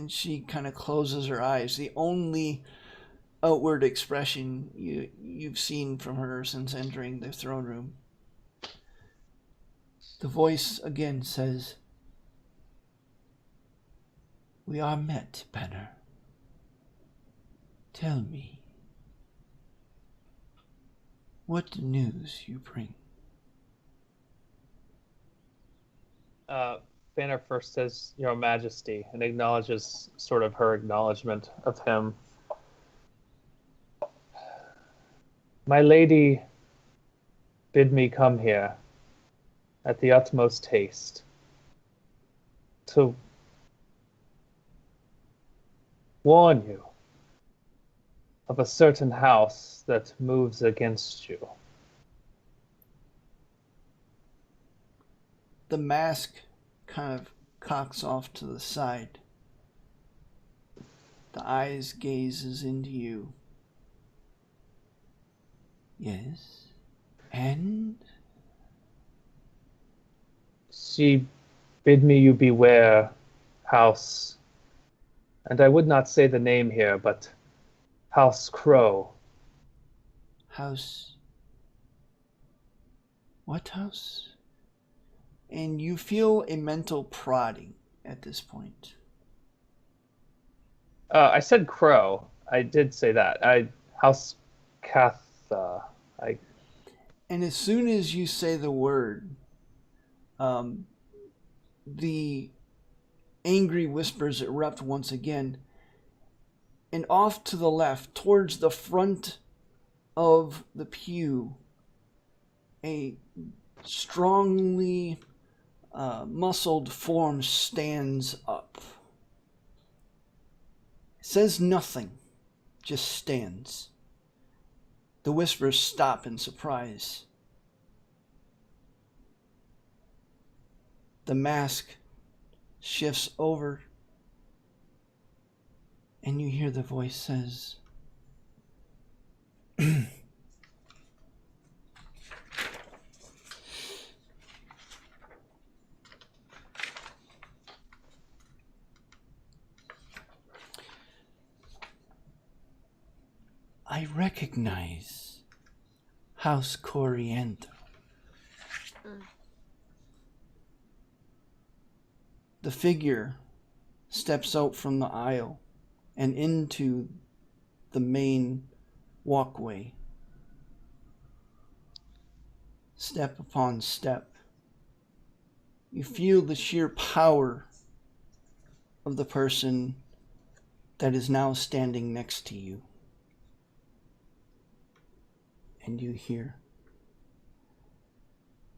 she kind of closes her eyes. The only outward expression you've seen from her since entering the throne room. The voice again says, "We are met, Banner. Tell me, what news you bring?" Banner first says, Your Majesty, and acknowledges sort of her acknowledgement of him. My lady bid me come here at the utmost haste to warn you of a certain house that moves against you. The mask kind of cocks off to the side. The eyes gazes into you. Yes. And? She bid me you beware, House, and I would not say the name here, but House Crow. House. What house? And you feel a mental prodding at this point. I said Crow. I did say that. House Catha. And as soon as you say the word, the angry whispers erupt once again. And off to the left, towards the front of the pew, a strongly muscled form stands up. Says nothing, just stands. The whispers stop in surprise. The mask shifts over, and you hear the voice says, "I recognize House Coriander." The figure steps out from the aisle and into the main walkway. Step upon step, you feel the sheer power of the person that is now standing next to you. And you hear,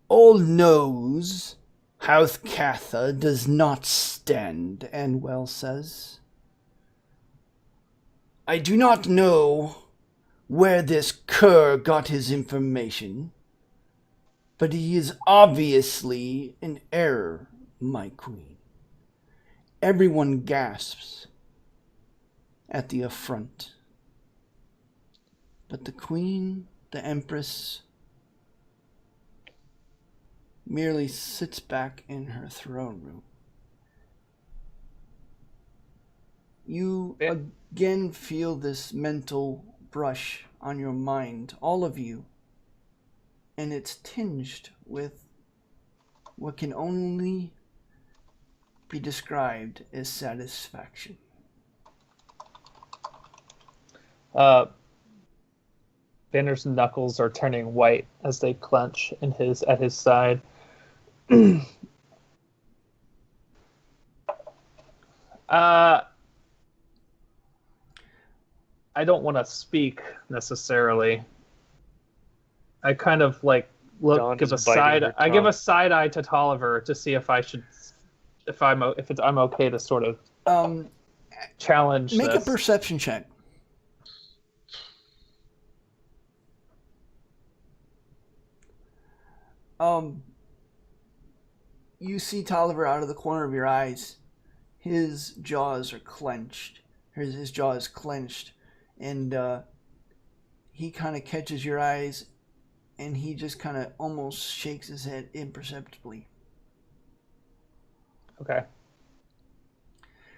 "All knows House Catha does not stand," and well says, "I do not know where this cur got his information, but he is obviously in error, my queen." Everyone gasps at the affront. But the queen, the empress, merely sits back in her throne room. You again feel this mental brush on your mind, all of you, and it's tinged with what can only be described as satisfaction. Banner's knuckles are turning white as they clench at his side. I don't want to speak necessarily. I kind of like give a side eye to Tolliver to see if I'm okay to sort of challenge. Make a perception check. You see Tolliver out of the corner of your eyes. His jaws are clenched. His jaw is clenched. And he kind of catches your eyes, and he just kind of almost shakes his head imperceptibly. Okay.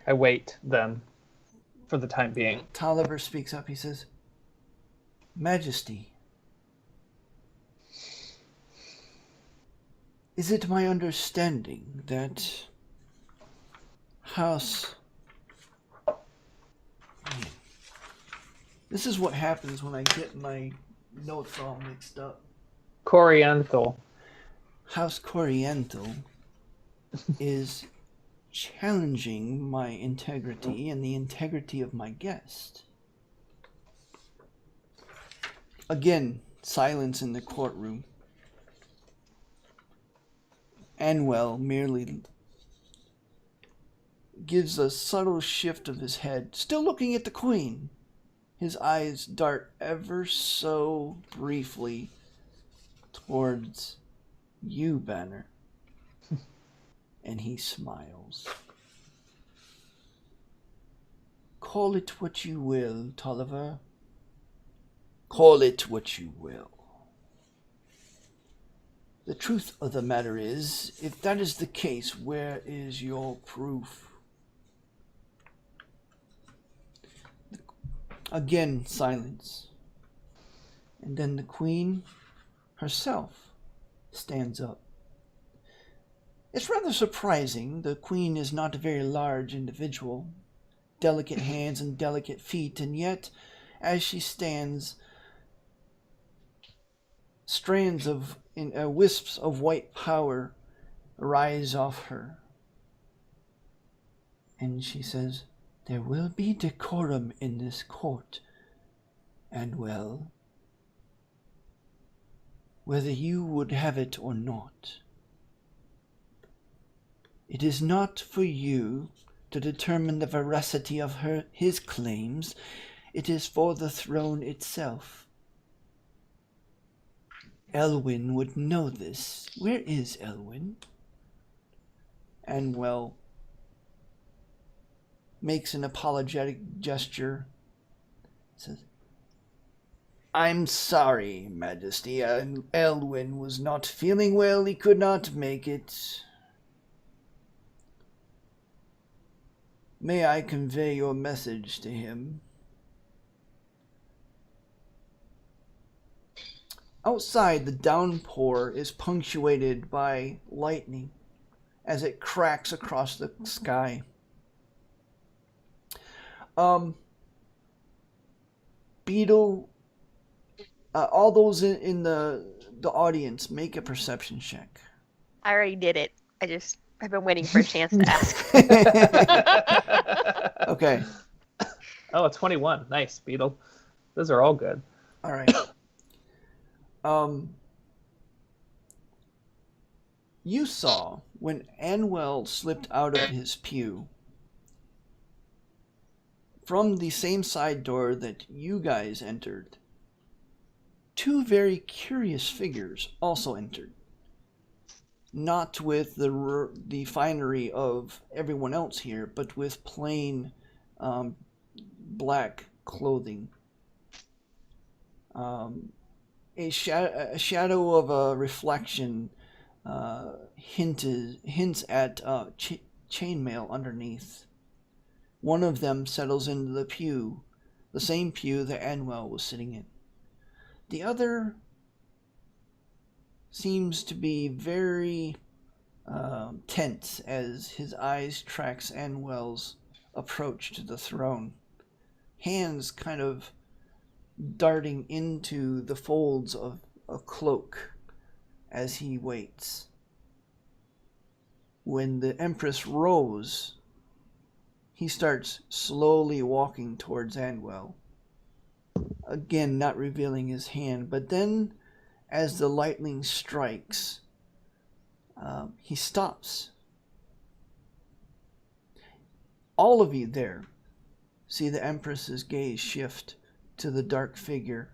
I wait then, for the time being. Tolliver speaks up. He says, Majesty, is it my understanding that House... This is what happens when I get my notes all mixed up. Corianthal. House Corianthal is challenging my integrity and the integrity of my guest. Again, silence in the courtroom. Anwell merely gives a subtle shift of his head, still looking at the Queen. His eyes dart ever so briefly towards you, Banner. And he smiles. Call it what you will, Tolliver. Call it what you will. The truth of the matter is, if that is the case, where is your proof? Again, silence. And then the Queen herself stands up. It's rather surprising. The Queen is not a very large individual, delicate hands and delicate feet, and yet, as she stands, strands of wisps of white power rise off her. And she says, there will be decorum in this court, and well, whether you would have it or not. It is not for you to determine the veracity of his claims. It is for the throne itself. Elwyn would know this. Where is Elwyn? Anwell makes an apologetic gesture. Says, I'm sorry, Majesty. Elwyn was not feeling well. He could not make it. May I convey your message to him? Outside, the downpour is punctuated by lightning as it cracks across the sky. Beetle, all those in the audience, make a perception check. I already did it. I've been waiting for a chance to ask. Okay. Oh, 21. Nice, Beetle. Those are all good. All right. You saw when Anwell slipped out of his pew from the same side door that you guys entered, two very curious figures also entered. Not with the finery of everyone else here, but with plain black clothing. A shadow of a reflection hints at chainmail underneath. One of them settles into the pew, the same pew that Anwell was sitting in. The other seems to be very tense as his eyes tracks Anwell's approach to the throne. Hands kind of darting into the folds of a cloak as he waits. When the Empress rose, he starts slowly walking towards Anwell. Again, not revealing his hand, but then as the lightning strikes, he stops. All of you there see the Empress's gaze shift to the dark figure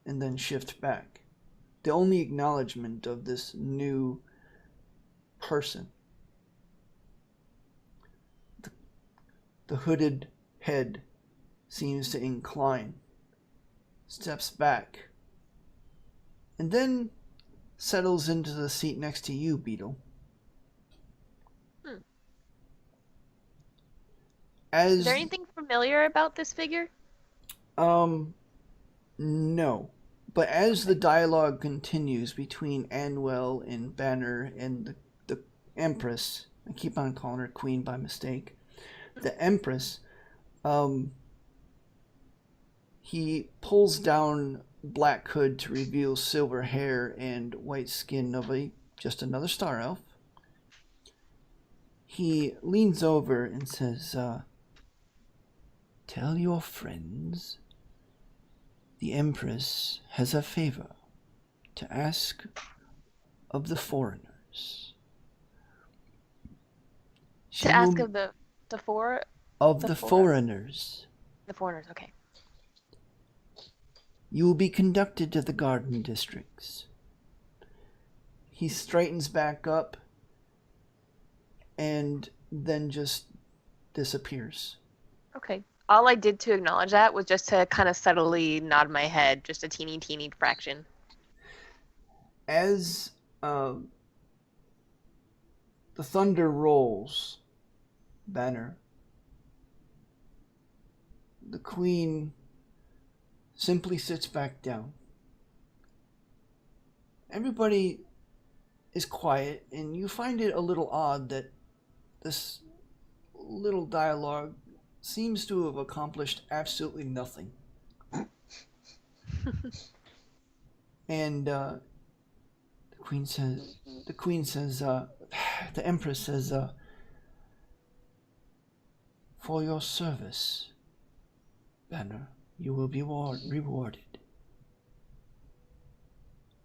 and then shift back. The only acknowledgement of this new person. The hooded head seems to incline, steps back, and then settles into the seat next to you, Beetle. Is there anything familiar about this figure? No. But as the dialogue continues between Anwell and Banner and the Empress, I keep on calling her Queen by mistake, the Empress, he pulls down black hood to reveal silver hair and white skin of just another star elf. He leans over and says, "Tell your friends the Empress has a favor to ask of the foreigners." To ask of the foreigners. The foreigners, okay. You will be conducted to the garden districts. He straightens back up and then just disappears. Okay. All I did to acknowledge that was just to kind of subtly nod my head, just a teeny fraction. As the thunder rolls, Banner, the Queen simply sits back down. Everybody is quiet, and you find it a little odd that this little dialogue seems to have accomplished absolutely nothing. And the Empress says, "For your service, Banner, you will be rewarded.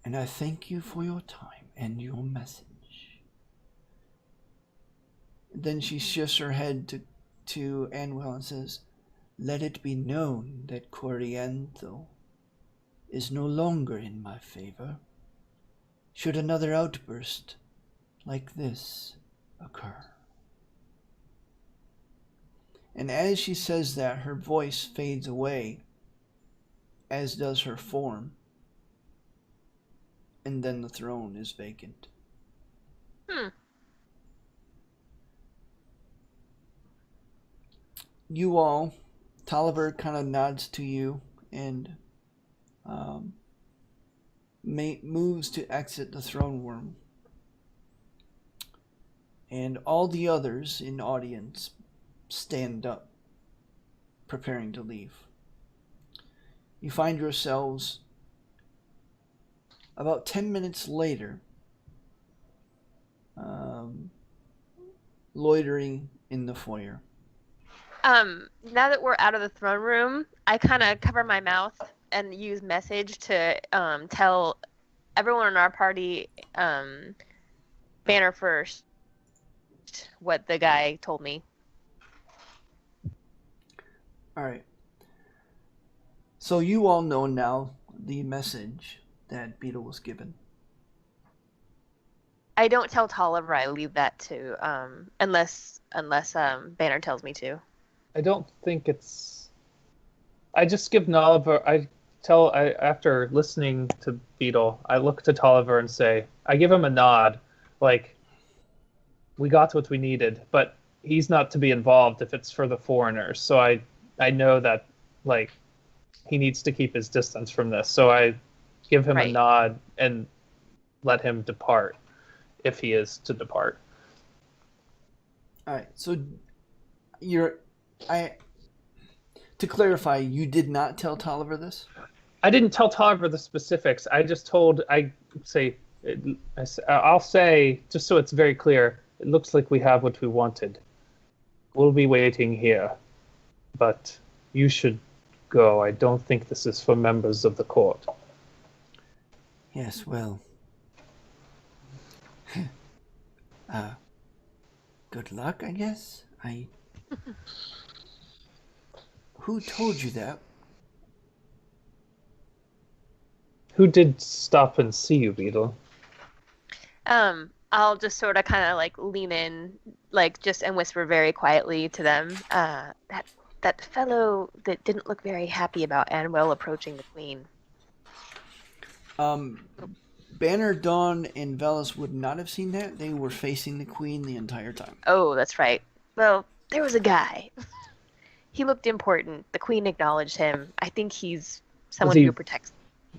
And I thank you for your time and your message." Then she shifts her head to Anwell and says, "Let it be known that Coriantho is no longer in my favor, should another outburst like this occur." And as she says that, her voice fades away, as does her form, and then the throne is vacant. You all, Tolliver kind of nods to you and moves to exit the throne room. And all the others in audience stand up, preparing to leave. You find yourselves about 10 minutes later loitering in the foyer. Now that we're out of the throne room, I kind of cover my mouth and use message to tell everyone in our party, Banner first, what the guy told me. All right. So you all know now the message that Beetle was given. I don't tell Tolliver. I leave that to unless Banner tells me to. I don't think it's. I just give Tolliver. After listening to Beetle, I look to Tolliver and say, I give him a nod, like, we got what we needed, but he's not to be involved if it's for the foreigners. So I know that, like, he needs to keep his distance from this. So I give him a nod and let him depart, if he is to depart. All right. So to clarify, you did not tell Tolliver this? I didn't tell Tolliver the specifics. I'll say, just so it's very clear, it looks like we have what we wanted. We'll be waiting here, but you should go. I don't think this is for members of the court. Yes, well. Good luck, I guess. Who told you that? Who did stop and see you, Beetle? I'll just sort of kind of like lean in, like just and whisper very quietly to them. That fellow that didn't look very happy about Anwell approaching the queen. Banner, Dawn, and Velas would not have seen that. They were facing the queen the entire time. Oh, that's right. Well, there was a guy. He looked important. The queen acknowledged him. I think he's someone he- who protects.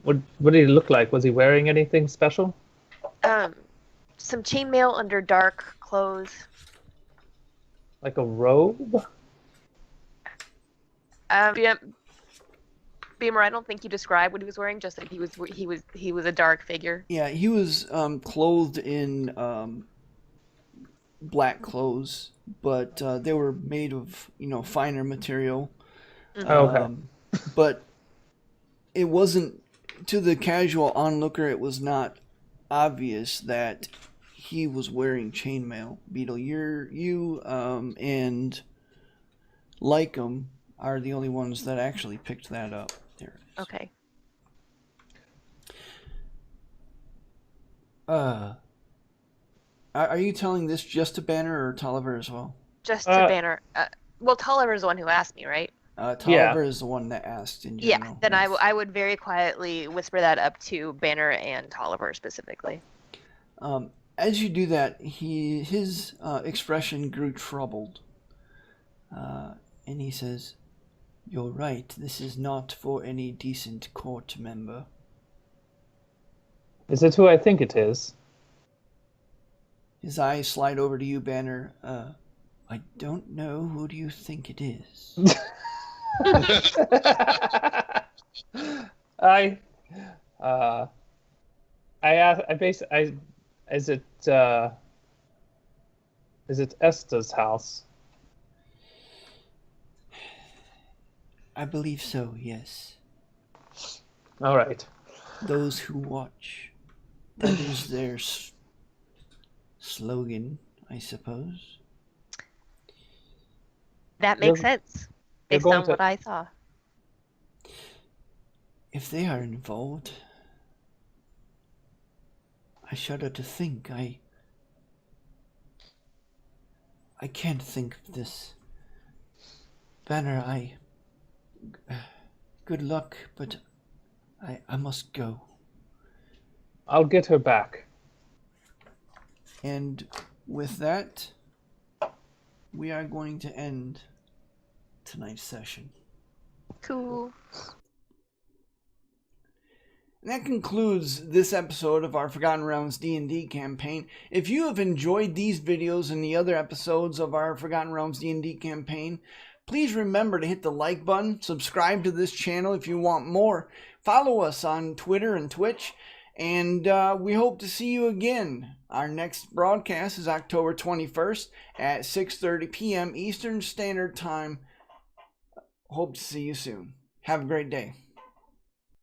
What did he look like? Was he wearing anything special? Some chainmail under dark clothes. Like a robe? Beamer, I don't think you described what he was wearing. Just that he was a dark figure. Yeah, he was clothed in black clothes, but they were made of finer material. Oh, okay. But it wasn't, to the casual onlooker, it was not obvious that he was wearing chainmail. Beetle, you and Lycum are the only ones that actually picked that up. There it is. Okay. Are you telling this just to Banner or Tolliver as well? Just to Banner. Well, Tolliver's the one who asked me, right? Tolliver is the one that asked in general. Yeah, then yes. I would very quietly whisper that up to Banner and Tolliver specifically. As you do that, his expression grew troubled. And he says, "You're right, this is not for any decent court member." Is it who I think it is? His eyes slide over to you, Banner. I don't know. Who do you think it is? Is it Esther's house? I believe so, yes. All right. Those who watch. That is their slogan, I suppose. That makes sense, based on what I saw. If they are involved, I shudder to think. I can't think of this. Banner, good luck, but I must go. I'll get her back. And with that, we are going to end tonight's session. Cool. And that concludes this episode of our Forgotten Realms D&D campaign. If you have enjoyed these videos and the other episodes of our Forgotten Realms D&D campaign, please remember to hit the like button, subscribe to this channel if you want more, follow us on Twitter and Twitch, and we hope to see you again. Our next broadcast is October 21st at 6:30 p.m. Eastern Standard Time. Hope to see you soon. Have a great day.